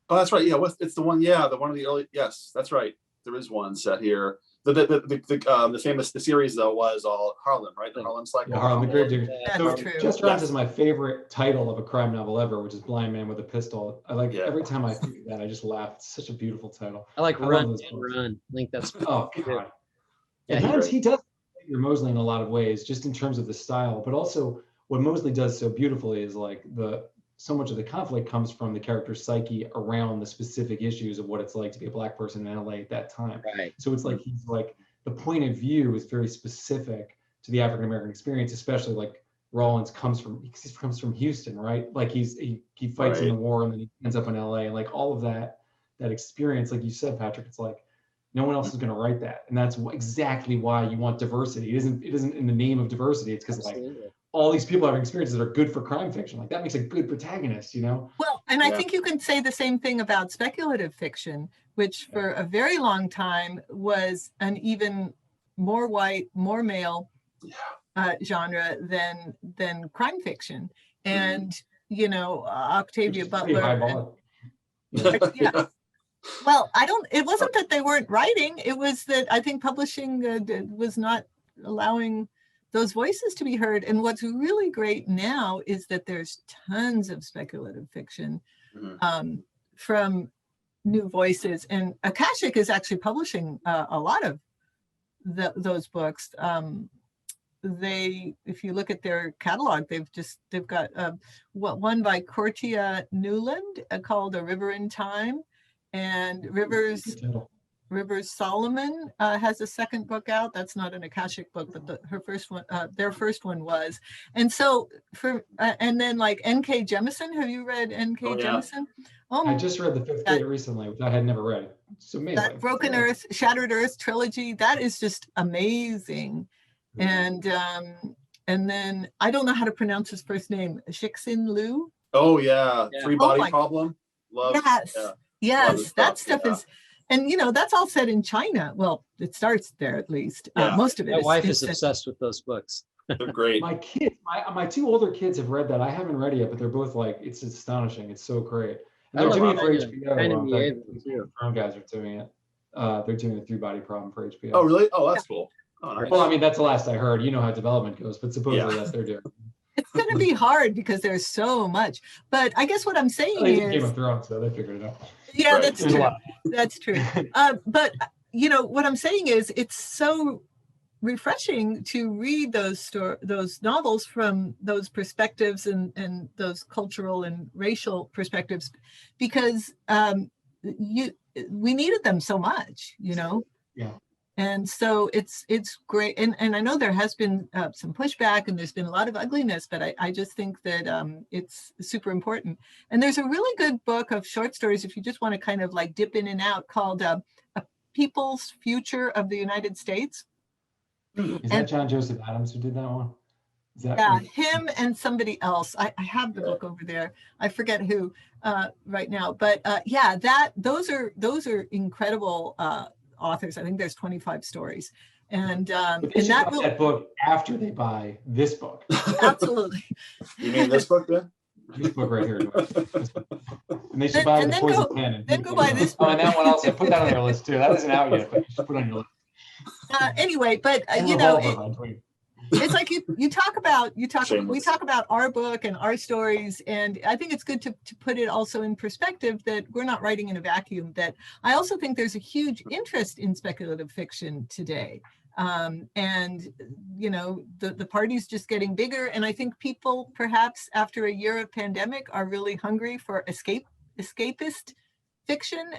Oh, that's right. Yeah, it's the one. Yeah, the one of the early. Yes, that's right. There is one set here. The famous series though was all Harlem, right? The Harlem cycle. Yeah, Harlem the Gravedigger. That's So true. Just Runs Yes. is my favorite title of a crime novel ever, which is Blind Man with a Pistol. I like Yeah. every time I think of that, I just laugh. It's such a beautiful title. I like I love Run those and books. Run. I think that's Oh God. Yeah, And he does figure Mosley in a lot of ways, just in terms of the style, but also what Mosley does so beautifully is like so much of the conflict comes from the character's psyche around the specific issues of what it's like to be a Black person in LA at that time. right. So it's like he's like the point of view is very specific to the African American experience, especially like Rollins comes from Houston, right? Like he fights in the war and then he ends up in LA, and like all of that experience, like you said, Patrick, it's like no one else is going to write that, and that's exactly why you want diversity. It isn't in the name of diversity. It's because like all these people having experiences that are good for crime fiction. Like that makes a good protagonist, you know? Well, and I think you can say the same thing about speculative fiction, which for a very long time was an even more white, more male genre than crime fiction. And, you know, Octavia Butler. Yeah. Well, it wasn't that they weren't writing. It was that I think publishing was not allowing those voices to be heard. And what's really great now is that there's tons of speculative fiction from new voices. And Akashic is actually publishing a lot of those books. If you look at their catalog, they've got one by Cortia Newland called A River in Time. And Rivers Solomon has a second book out. That's not an Akashic book, but their first one was. And so and then like N.K. Jemisin, have you read N.K. Jemisin? Oh, I just read The Fifth Gate recently, which I had never read. It's amazing. That Broken Earth, Shattered Earth trilogy, that is just amazing. And then I don't know how to pronounce his first name, Shixin Liu. Oh yeah, Three Body Problem. Love. Yes. Yeah. Yes, that stuff is, and you know, that's all set in China. Well, it starts there at least. Most of it. My wife is obsessed with those books. They're great. My kids, my two older kids have read that. I haven't read it yet, but they're both like, it's astonishing. It's so great. And they're doing it for HBO. Crown guys are doing it. They're doing the Three Body Problem for HBO. Oh, really? Oh, that's cool. Oh, nice. Well, I mean, that's the last I heard. You know how development goes, but supposedly that's they're doing. It's going to be hard because there's so much. But I guess what I'm saying is Game of Thrones, so they figured it out. Yeah, that's true. That's true. But you know what I'm saying is, it's so refreshing to read those novels from those perspectives and those cultural and racial perspectives, because we needed them so much, you know. Yeah. And so it's great. And I know there has been some pushback and there's been a lot of ugliness, but I just think that it's super important. And there's a really good book of short stories, if you just want to kind of like dip in and out, called A People's Future of the United States. Is that John Joseph Adams who did that one? Him and somebody else. I have the book over there. I forget who right now. But those are incredible authors. I think there's 25 stories, and that book after they buy this book. Absolutely. You mean this book then? This book right here. And they should buy the Poison Pen. Then go buy this book. And that one also. Put that on your list too. That isn't out yet, but you should put it on your list. Anyway, but you know, it's like we talk about our book and our stories, and I think it's good to put it also in perspective that we're not writing in a vacuum. That I also think there's a huge interest in speculative fiction today, and you know, the party's just getting bigger, and I think people perhaps after a year of pandemic are really hungry for escapist fiction.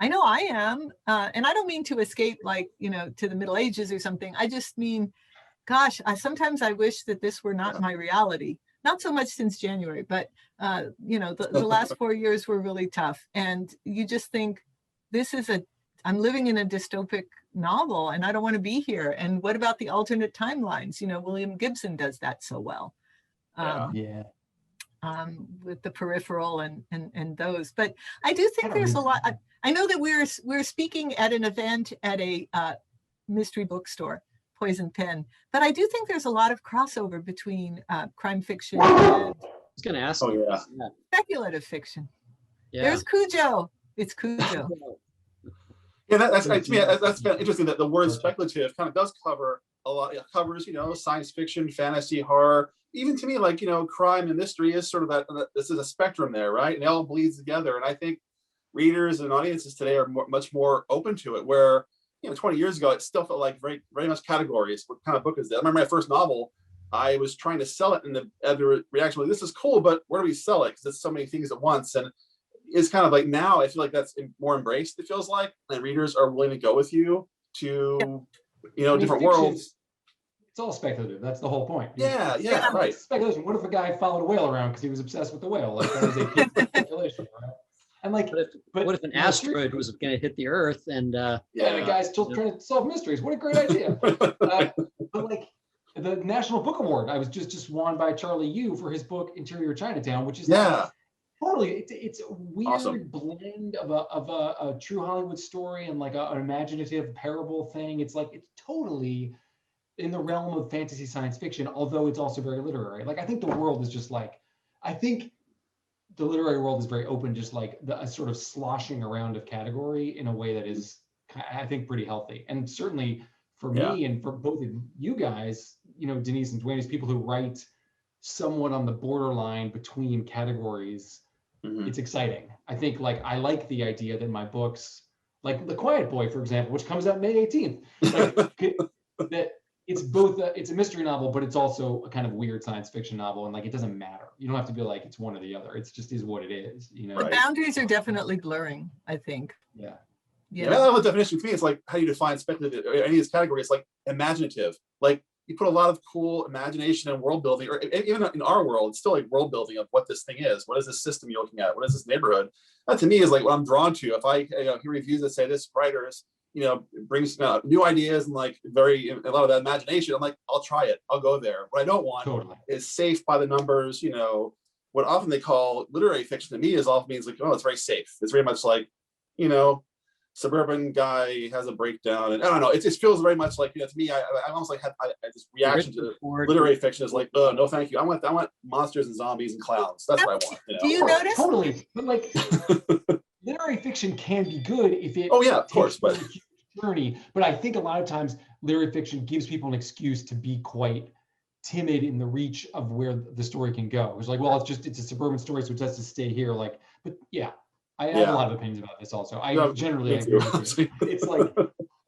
I know I am, and I don't mean to escape like, you know, to the Middle Ages or something. I just mean, gosh, sometimes I wish that this were not my reality. Not so much since January, but you know, the last 4 years were really tough. And you just think, I'm living in a dystopic novel and I don't want to be here. And what about the alternate timelines? You know, William Gibson does that so well. With The Peripheral and those. But I do think there's a lot. I know that we're speaking at an event at a mystery bookstore, Poison Pen, but I do think there's a lot of crossover between crime fiction and I was going to ask speculative fiction. Yeah. There's Cujo. It's Cujo. Yeah, that's to me, that's kind of interesting that the word speculative kind of does cover a lot. It covers, science fiction, fantasy, horror. Even to me, like, crime and mystery is sort of that. This is a spectrum there, right? And it all bleeds together. And I think readers and audiences today are much more open to it. Where 20 years ago, it still felt like very, very much categories. What kind of book is that? I remember my first novel. I was trying to sell it, and the editor reaction was, "This is cool, but where do we sell it? Because it's so many things at once." And it's kind of like now I feel like that's more embraced. It feels like, and readers are willing to go with you to, different worlds. It's all speculative. That's the whole point. Yeah, right. Speculation. What if a guy followed a whale around because he was obsessed with the whale? Like, that is a pure speculation, right? And like, what if an asteroid was going to hit the Earth and the guy's still trying to solve mysteries? What a great idea! But like the National Book Award, I was just won by Charlie Yu for his book Interior Chinatown, which is totally. It's a weird blend of a true Hollywood story and like an imaginative parable thing. It's totally in the realm of fantasy science fiction, although it's also very literary. Like, I think the world is just like, I think the literary world is very open, just like a sort of sloshing around of category in a way that is, I think, pretty healthy. And certainly for me and for both of you guys, Denise and Dwayne, as people who write somewhat on the borderline between categories, it's exciting. I think, like, I like the idea that my books, like The Quiet Boy, for example, which comes out May 18th, like, that it's both it's a mystery novel, but it's also a kind of weird science fiction novel, and like, it doesn't matter. You don't have to be like it's one or the other. It's just is what it is. The boundaries are definitely blurring, I think. Yeah. I love the definition. For me, it's like, how do you define speculative or any of these categories? Like imaginative. Like, you put a lot of cool imagination and world building, or even in our world, it's still like world building of what this thing is. What is this system you're looking at? What is this neighborhood? That to me is like what I'm drawn to. If I hear reviews that say this writer is, brings new ideas and like a lot of that imagination, I'm like, I'll try it. I'll go there. What I don't want is safe by the numbers. What often they call literary fiction to me is often means like, oh, it's very safe. It's very much like, suburban guy has a breakdown, and I don't know. It just feels very much like, to me, I almost like have this reaction to literary fiction is like, oh, no, thank you. I want monsters and zombies and clowns. That's what I want. Do you notice? Totally, but like, literary fiction can be good if it. Oh yeah, of course, but journey. But I think a lot of times literary fiction gives people an excuse to be quite timid in the reach of where the story can go. It's like, well, it's a suburban story, so it has to stay here. Like, but yeah. I have a lot of opinions about this also. I generally agree with you. It's like,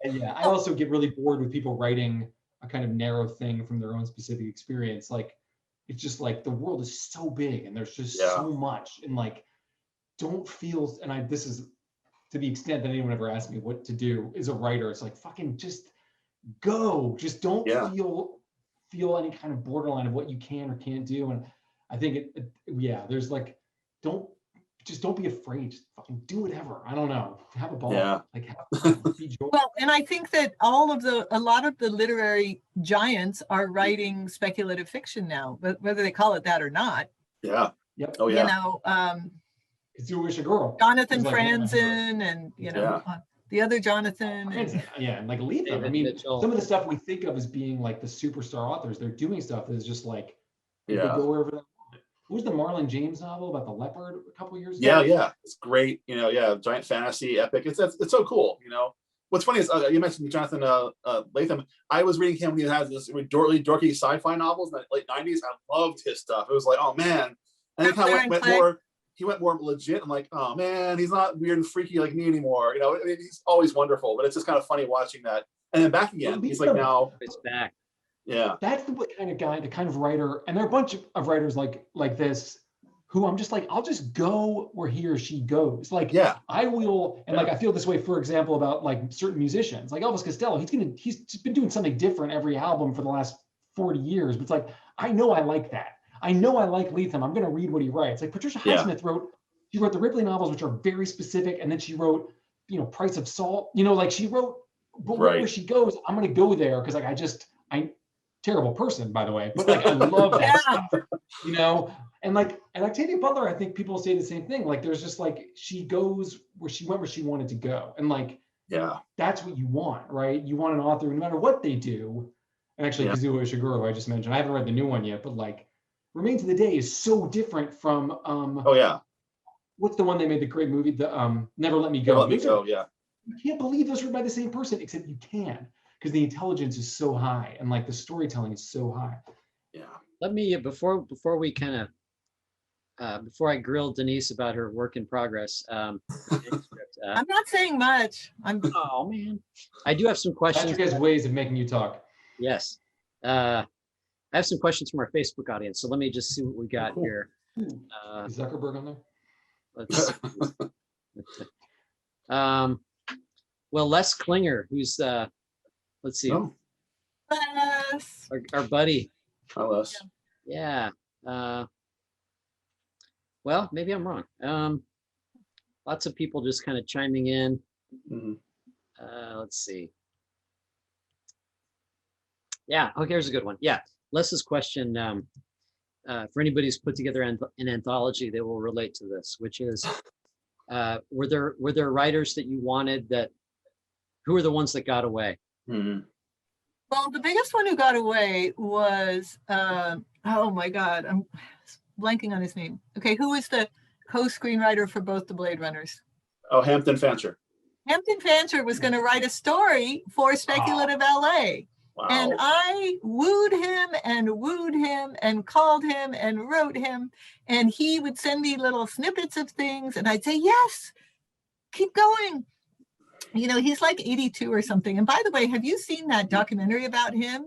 I also get really bored with people writing a kind of narrow thing from their own specific experience. Like, it's just like the world is so big and there's just so much, and like, don't feel, and this is to the extent that anyone ever asked me what to do as a writer, it's like, fucking just go. Just don't feel any kind of borderline of what you can or can't do. And I think there's like, don't be afraid. Just fucking do whatever. I don't know. Have a ball. Yeah. Like, be joyful. Well, and I think that a lot of the literary giants are writing speculative fiction now, but whether they call it that or not. Yeah. Yep. Oh yeah. It's a girl. Jonathan Franzen and the other Jonathan. And like Lethem. I mean, some of the stuff we think of as being like the superstar authors, they're doing stuff that is just like they go wherever they want. What was the Marlon James novel about the leopard a couple years ago? Yeah, it's great. Giant fantasy epic. It's so cool. What's funny is you mentioned Jonathan Lethem. I was reading him when he had this really dorky sci-fi novels in the late '90s. I loved his stuff. It was like, oh man, and then he went more legit. I'm like, oh man, he's not weird and freaky like me anymore. I mean, he's always wonderful, but it's just kind of funny watching that. And then back again, he's like now it's back. Yeah, that's the kind of guy, the kind of writer, and there are a bunch of writers like this who I'm just like, I'll just go where he or she goes. Like, I will, and like I feel this way, for example, about like certain musicians, like Elvis Costello. He's been doing something different every album for the last 40 years. But it's like, I know I like that. I know I like Lethem. I'm going to read what he writes. Like Patricia Highsmith she wrote the Ripley novels, which are very specific, and then she wrote, Price of Salt. Like she wrote, but wherever she goes, I'm going to go there because like terrible person, by the way, but like I love that stuff, and Octavia Butler, I think people say the same thing. Like there's just like, she goes where she wanted to go, and like that's what you want, right? You want an author, no matter what they do. And actually, Kazuo Ishiguro, who I just mentioned, I haven't read the new one yet, but like Remains of the Day is so different from what's the one they made the great movie? The Never Let Me Go. Never Let Me Go, yeah. You can't believe those were by the same person, except you can, because the intelligence is so high and like the storytelling is so high. Yeah. Let me before we kind of before I grill Denise about her work in progress. Manuscript, I'm not saying much. oh man, I do have some questions. Patrick has ways of making you talk. Yes, I have some questions from our Facebook audience. So let me just see what we got here. Is Zuckerberg on there? Let's see. Well, Les Klinger, who's let's see, Oh, Yes. our buddy. hi, Les. Yeah. Well, maybe I'm wrong. Lots of people just kind of chiming in. Mhm. Let's see. Yeah. Okay, here's a good one. Yeah. Les's question, for anybody who's put together an anthology, they will relate to this, which is, were there writers that you wanted that, who are the ones that got away? Mhm. Well, the biggest one who got away was, oh my God, I'm blanking on his name. Okay, who was the co-screenwriter for both the Blade Runners? Oh, Hampton Fancher. Hampton Fancher was going to write a story for Speculative LA. Wow. And I wooed him and called him and wrote him. And he would send me little snippets of things. And I'd say, yes, keep going. You know, he's like 82 or something. And by the way, have you seen that documentary about him?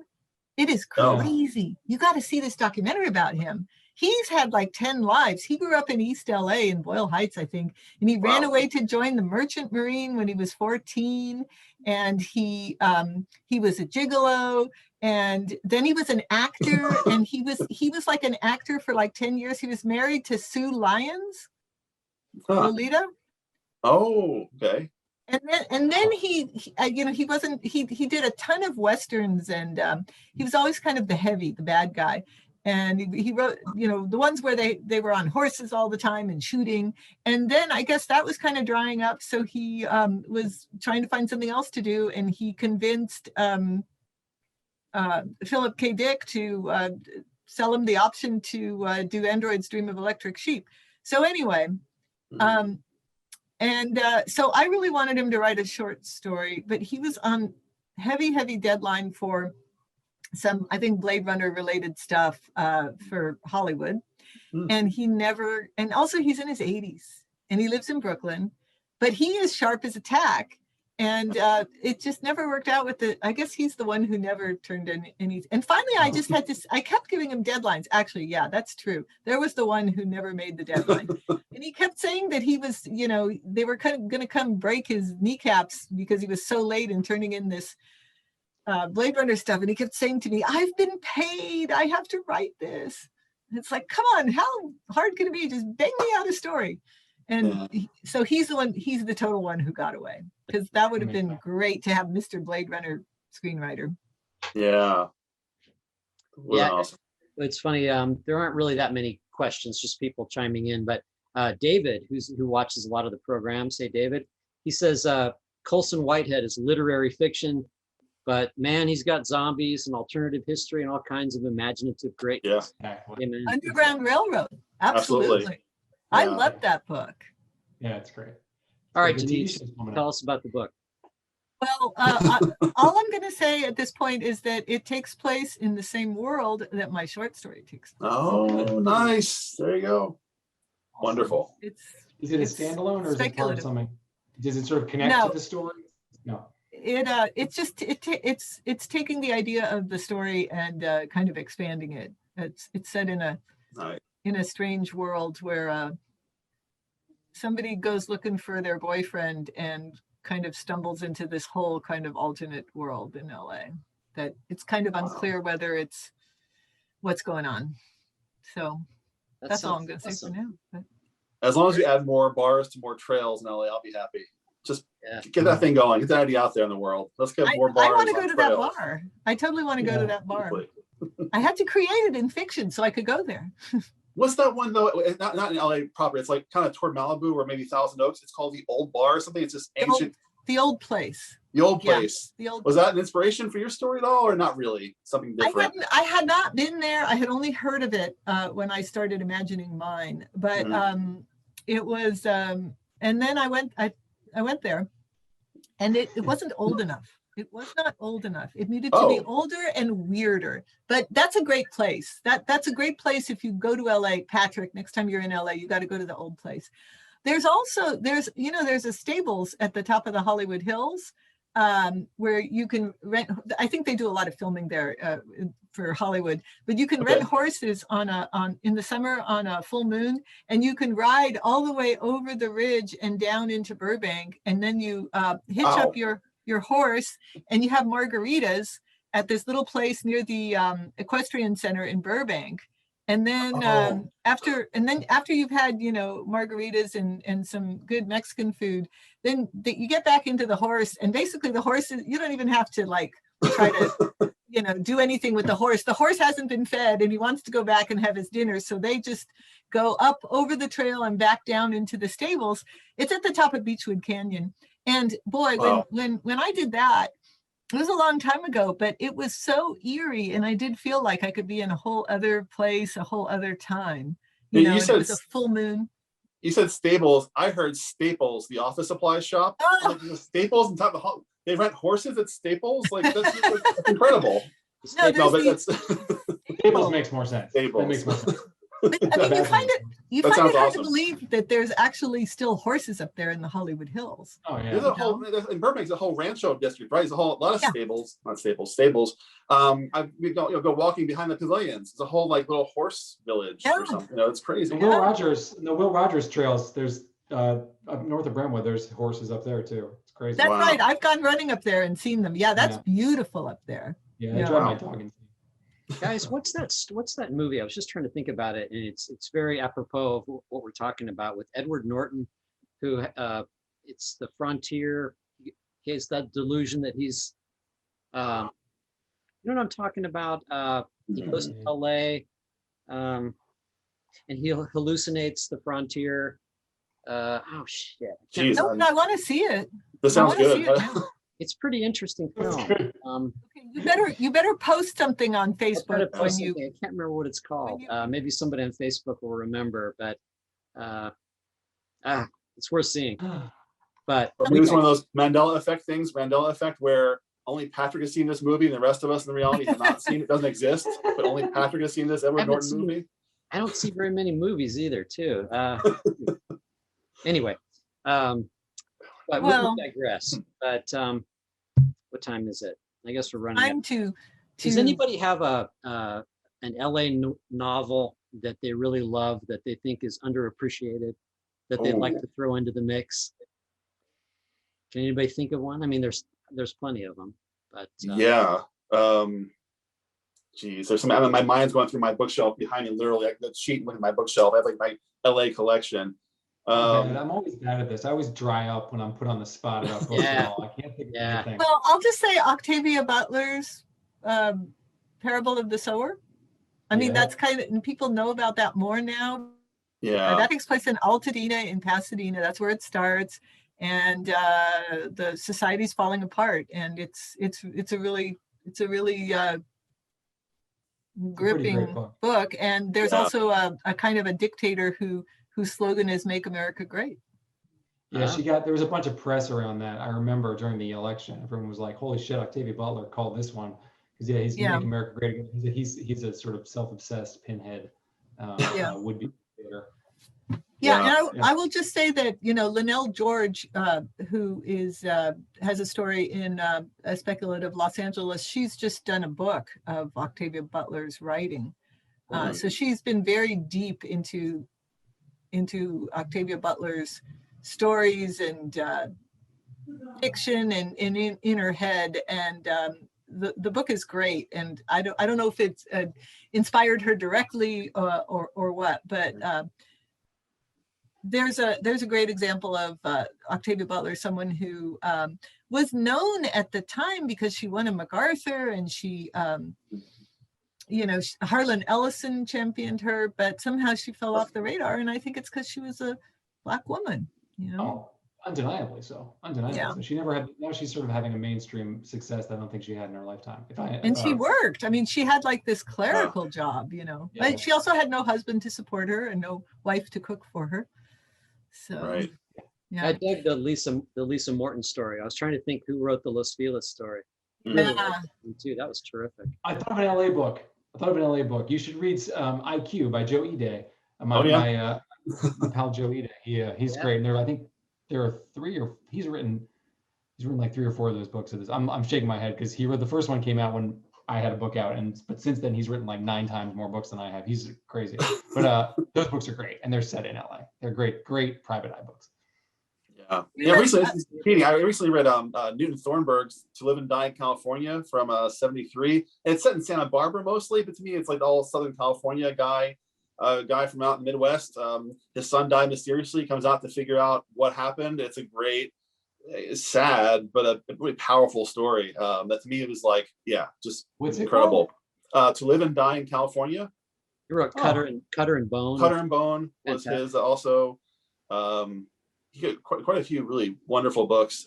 It is No. crazy. You got to see this documentary about him. He's had like 10 lives. He grew up in East LA in Boyle Heights, I think. And he ran away to join the Merchant Marine when he was 14. And he was a gigolo. And then he was an actor. And he was like an actor for like 10 years. He was married to Sue Lyons, Huh. Lolita. Oh, okay. And then he did a ton of Westerns, and he was always kind of the bad guy. And he wrote, you know, the ones where they were on horses all the time and shooting. And then I guess that was kind of drying up. So he was trying to find something else to do. And he convinced Philip K. Dick to sell him the option to do Android's Dream of Electric Sheep. So anyway, so I really wanted him to write a short story, but he was on heavy deadline for some, I think, Blade Runner related stuff for Hollywood. And he never, and also he's in his 80s and he lives in Brooklyn, but he is sharp as a tack. And it just never worked out with I guess he's the one who never turned in any. And finally, I kept giving him deadlines. Actually, yeah, that's true. There was the one who never made the deadline. And he kept saying that he was, you know, they were kind of going to come break his kneecaps because he was so late in turning in this Blade Runner stuff. And he kept saying to me, I've been paid. I have to write this. And it's like, come on, how hard can it be? Just bang me out a story. And so he's the total one who got away, because that would have been great to have Mr. Blade Runner screenwriter. Yeah. Yeah, Awesome. it's funny. There aren't really that many questions, just people chiming in. But David, who watches a lot of the programs, hey David, he says Colson Whitehead is literary fiction, but man, he's got zombies and alternative history and all kinds of imaginative greatness. Yeah. Amen. Underground Railroad, absolutely. I love that book. Yeah, it's great. All right, The TV Denise, show's coming tell up. us about the book. Well, all I'm going to say at this point is that it takes place in the same world that my short story takes place. Oh, nice. There you go. Wonderful. It's Is it a it's standalone or is it part of speculative. something? Does it sort of connect No. to the story? No. It's taking the idea of the story and kind of expanding it. It's set in Nice. a strange world where somebody goes looking for their boyfriend and kind of stumbles into this whole kind of alternate world in LA that it's kind of unclear whether it's what's going on. So that's all I'm going to say for now. But As long as we add more bars to more trails in LA, I'll be happy. Just Yeah. get that thing going. Get that idea out there in the world. Let's get more bars. I want to go on to that trails. bar. I totally want to go to that bar. Hopefully. I had to create it in fiction so I could go there. What's that one though? It's not in LA proper. It's like kind of toward Malibu or maybe Thousand Oaks. It's called the Old Bar or something. It's just ancient. The old place. The old Yeah, place. the old. Was that an inspiration for your story at all, or not really? Something different. I had not been there. I had only heard of it when I started imagining mine. But it was, and then I went there, and it wasn't old enough. It was not old enough. It needed to be older and weirder. But that's a great place. That's a great place if you go to LA, Patrick. Next time you're in LA, you got to go to the old place. There's a Staples at the top of the Hollywood Hills, where you can rent. I think they do a lot of filming there for Hollywood, but you can rent horses in the summer on a full moon, and you can ride all the way over the ridge and down into Burbank, and then you hitch up your horse, and you have margaritas at this little place near the equestrian center in Burbank. And then after you've had, margaritas and some good Mexican food, then you get back into the horse, and basically the horse you don't even have to try to, do anything with the horse. The horse hasn't been fed and he wants to go back and have his dinner. So they just go up over the trail and back down into the stables. It's at the top of Beechwood Canyon. And boy, when I did that, it was a long time ago, but it was so eerie, and I did feel like I could be in a whole other place, a whole other time. You said it was a full moon. You said Stables. I heard Staples, the office supply shop. Oh. Staples on top of the they rent horses at Staples. That's incredible. Staples makes more sense. Staples. That makes more sense. But, you find it hard awesome to believe that there's actually still horses up there in the Hollywood Hills. Oh yeah. There's in Burbank's a whole rancho district, right? There's a lot of stables. Go walking behind the pavilions. It's a whole little horse village or something. It's crazy. The Will Rogers trails. There's up north of Brentwood. There's horses up there too. It's crazy. That's right. I've gone running up there and seen them. Yeah, that's beautiful up there. Yeah, I drive my dog insane. Guys, what's that movie? I was just trying to think about it, and it's very apropos of what we're talking about with Edward Norton, who it's the frontier. He has that delusion that he's, you know what I'm talking about. He goes to LA, and he hallucinates the frontier. Oh shit! Jeez, I want to see it. This sounds good. It's pretty interesting film. You better post something on Facebook I can't remember what it's called. Maybe somebody on Facebook will remember, but it's worth seeing. But maybe it's one of those Mandela effect things, where only Patrick has seen this movie and the rest of us in the reality have not seen it. Doesn't exist, but only Patrick has seen this Edward Norton movie. I don't see very many movies either, too. Anyway, but we'll digress. But what time is it? I guess we're running. Time to. Does anybody have an LA novel that they really love, that they think is underappreciated, that they'd like to throw into the mix? Can anybody think of one? I mean, there's plenty of them, but geez, there's some. I mean, my mind's going through my bookshelf behind me, literally, like the sheet in my bookshelf. I have my LA collection. I'm always bad at this. I always dry up when I'm put on the spot about books. I can't think of anything. Well, I'll just say Octavia Butler's Parable of the Sower. I mean, that's kind of, and people know about that more now. Yeah, that takes place in Altadena in Pasadena. That's where it starts, and the society's falling apart, and it's a really gripping book. And there's also a kind of a dictator whose slogan is "Make America Great." Yeah, there was a bunch of press around that. I remember during the election, everyone was like, "Holy shit, Octavia Butler called this one," because he's Make America Great Again. He's a sort of self-obsessed pinhead would-be dictator. I will just say that Linnell George, who has a story in Speculative Los Angeles, she's just done a book of Octavia Butler's writing, so she's been very deep into Octavia Butler's stories and fiction and in her head, and the book is great. And I don't know if it's inspired her directly or what, but there's a great example of Octavia Butler, someone who was known at the time because she won a MacArthur, and she Harlan Ellison championed her, but somehow she fell off the radar. And I think it's because she was a Black woman, Oh, undeniably so. So she never had, now she's sort of having a mainstream success that I don't think she had in her lifetime. She worked. I mean, she had like this clerical job, but she also had no husband to support her and no wife to cook for her. So Right. yeah. I dug the Lisa Morton story. I was trying to think who wrote the Los Feliz story. Mhm. Really Yeah. liked that one too. That was terrific. I thought of an LA book. You should read IQ by Joe Ide. Oh, yeah. My pal Joe Ide. He's Yeah. great. And I think there are he's written like 3 or 4 of those books of this. I'm shaking my head because the first one came out when I had a book out, but since then he's written like 9 times more books than I have. He's crazy. But those books are great, and they're set in LA. They're great private eye books. Yeah. Yeah. Recently, I recently read Newton Thornburg's To Live and Die in California from '73. It's set in Santa Barbara mostly, but to me, it's like the whole Southern California guy from out in the Midwest. His son died mysteriously. Comes out to figure out what happened. It's sad, but a really powerful story. That to me, it was like, yeah, just What's incredible. To Live and Die in California. You wrote Cutter and Bone. Cutter and Bone was Fantastic. his also. He got quite a few really wonderful books.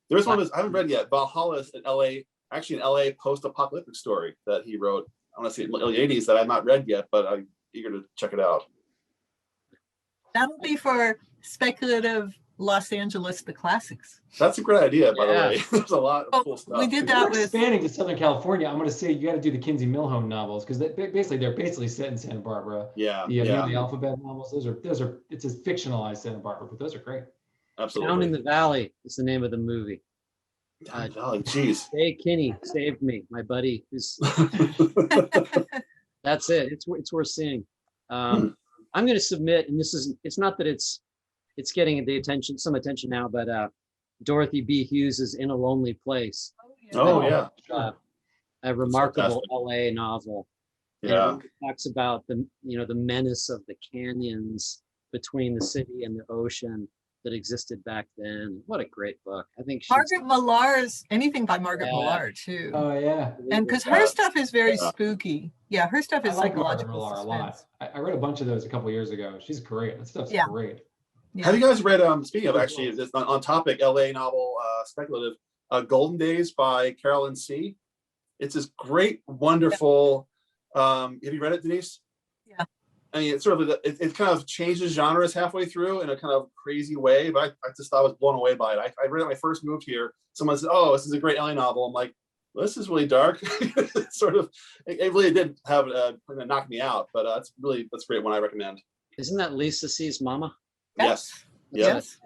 There's one I haven't read yet. Valhalla is an LA post-apocalyptic story that he wrote. I want to say in the early '80s that I've not read yet, but I'm eager to check it out. That'll be for Speculative Los Angeles, the classics. That's a great idea, by the Yeah. way. There's a lot of cool stuff. We did If that we're with expanding to Southern California, I'm going to say you got to do the Kinsey Millhone novels because they're basically set in Santa Barbara. Yeah, The yeah, the Alphabet novels, those are it's a fictionalized Santa Barbara, but those are great. absolutely. Down in the Valley is the name of the movie. Down in the Valley, jeez. Jay Kinney saved me, my buddy. That's it. It's worth seeing. I'm going to submit, and it's not that it's getting some attention now, but Dorothy B. Hughes is In a Lonely Place, Oh yeah, a remarkable fantastic. LA novel. yeah. And it talks about the menace of the canyons between the city and the ocean that existed back then. What a great book. I think Margaret Millar's, anything by Margaret Yeah. Millar too. Oh yeah, And because her stuff is very Yeah. spooky. Yeah, her stuff I is like Margaret psychological Millar a lot. suspense. I read a bunch of those a couple years ago. She's great. That stuff's Yeah. great. Yeah. Have you guys read? Speaking of actually, this on topic, LA novel, speculative, Golden Days by Carolyn C. It's this great, wonderful. Have you read it, Denise? Yeah. I mean, it's sort of it kind of changes genres halfway through in a kind of crazy way, but I just thought I was blown away by it. I read it when I first moved here. Someone said, "Oh, this is a great LA novel." I'm like, well, "This is really dark." Sort of, it really did have knock me out, but that's a great one. I recommend. Isn't that Lisa C's mama? Yes. Yeah. Yes.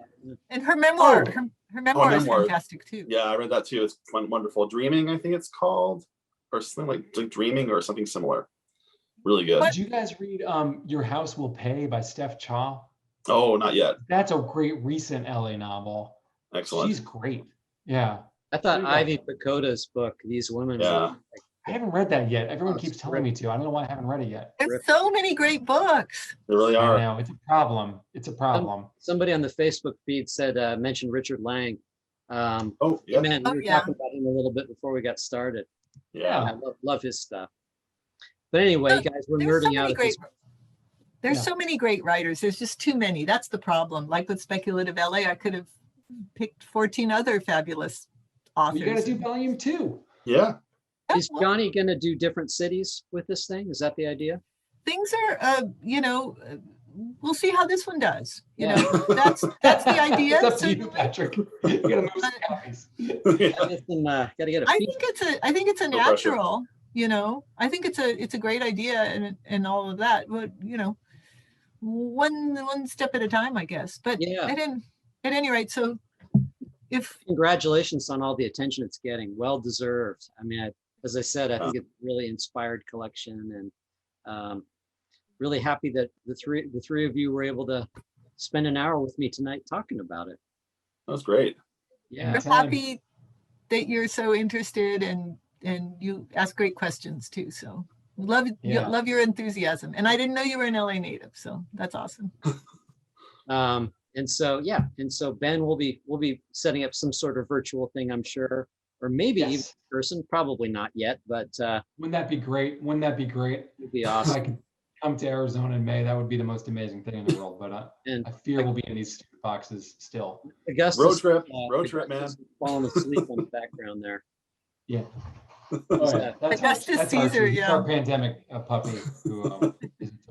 And her memoir, Oh. her memoir is memoir. fantastic too. Yeah, I read that too. It's wonderful. Dreaming, I think it's called, or something like Dreaming or something similar. Really good. Did you guys read Your House Will Pay by Steph Chaw? Oh, not yet. That's a great recent LA novel. Excellent. She's great. Yeah. I thought There you go. Ivy Pacota's book, These Women. Yeah. I haven't read that yet. Everyone Oh, keeps it's telling me to. I don't know why I haven't read it yet. There's so many great books. They really I are. know. It's a problem. It's a problem. Somebody on the Facebook feed said, mentioned Richard Lange. Oh, yeah. Man, Oh, we were yeah. talking about him a little bit before we got started. Yeah. I love his stuff. But anyway, guys, we're There's so nerding out many at great this. There's Yeah. so many great writers. There's just too many. That's the problem. Like with Speculative LA, I could have picked 14 other fabulous authors. You got to do volume 2. Yeah. Yeah, Is well, Johnny going to do different cities with this thing? Is that the idea? things are, we'll see how this one does. Yeah. That's the idea. It's up to you, certainly. Patrick. You got to move some copies. Yeah. Got to get a I feet. think it's a No pressure. natural, I think it's a great idea and all of that, but one step at a time, I guess. But Yeah. at any rate, so if Congratulations on all the attention it's getting. Well deserved. I mean, as I said, I think it's a really inspired collection, and really happy that the three of you were able to spend an hour with me tonight talking about it. That's great. Yeah. we're Anytime. happy that you're so interested and you ask great questions too. So love your enthusiasm. And I didn't know you were an LA native, so that's awesome. And so Ben will be setting up some sort of virtual thing, I'm sure, or maybe even in Yes. person. Probably not yet, but Wouldn't that be great? Wouldn't that be great? it'd be If I awesome. could come to Arizona in May, that would be the most amazing thing in the world. But And I fear we'll be in these stupid boxes still. Augustus, Road trip, man. Augustus is falling asleep on the background there. Yeah. Oh, yeah. Augustus that's Caesar, Archie. He's yeah. our pandemic puppy. Who,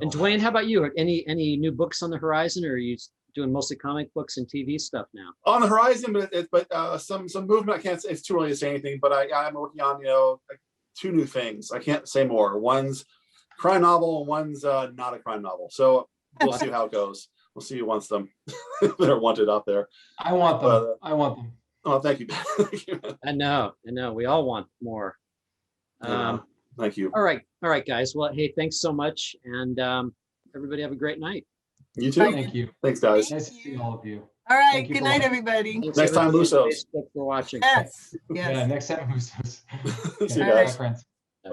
And Dwayne, how about you? Any new books on the horizon, or are you doing mostly comic books and TV stuff now. On the horizon, but some movement. I can't say, it's too early to say anything, but I'm working on, like 2 new things. I can't say more. One's crime novel and one's not a crime novel. So we'll see how it goes. We'll see who wants them. They're wanted out there. I want them. I want them. Oh, thank you. Thank you. I know. We all want more. Thank you. All right, guys. Well, hey, thanks so much, and everybody have a great night. You too. Thank you. Thanks, guys. Nice to see all of you. All right. Thank you Good for night, watching. everybody. Thanks, Next time, everybody on Usos. Facebook for watching. Yes. Yeah. Yes. Yeah, next time, Usos. See you All right. guys. Friends.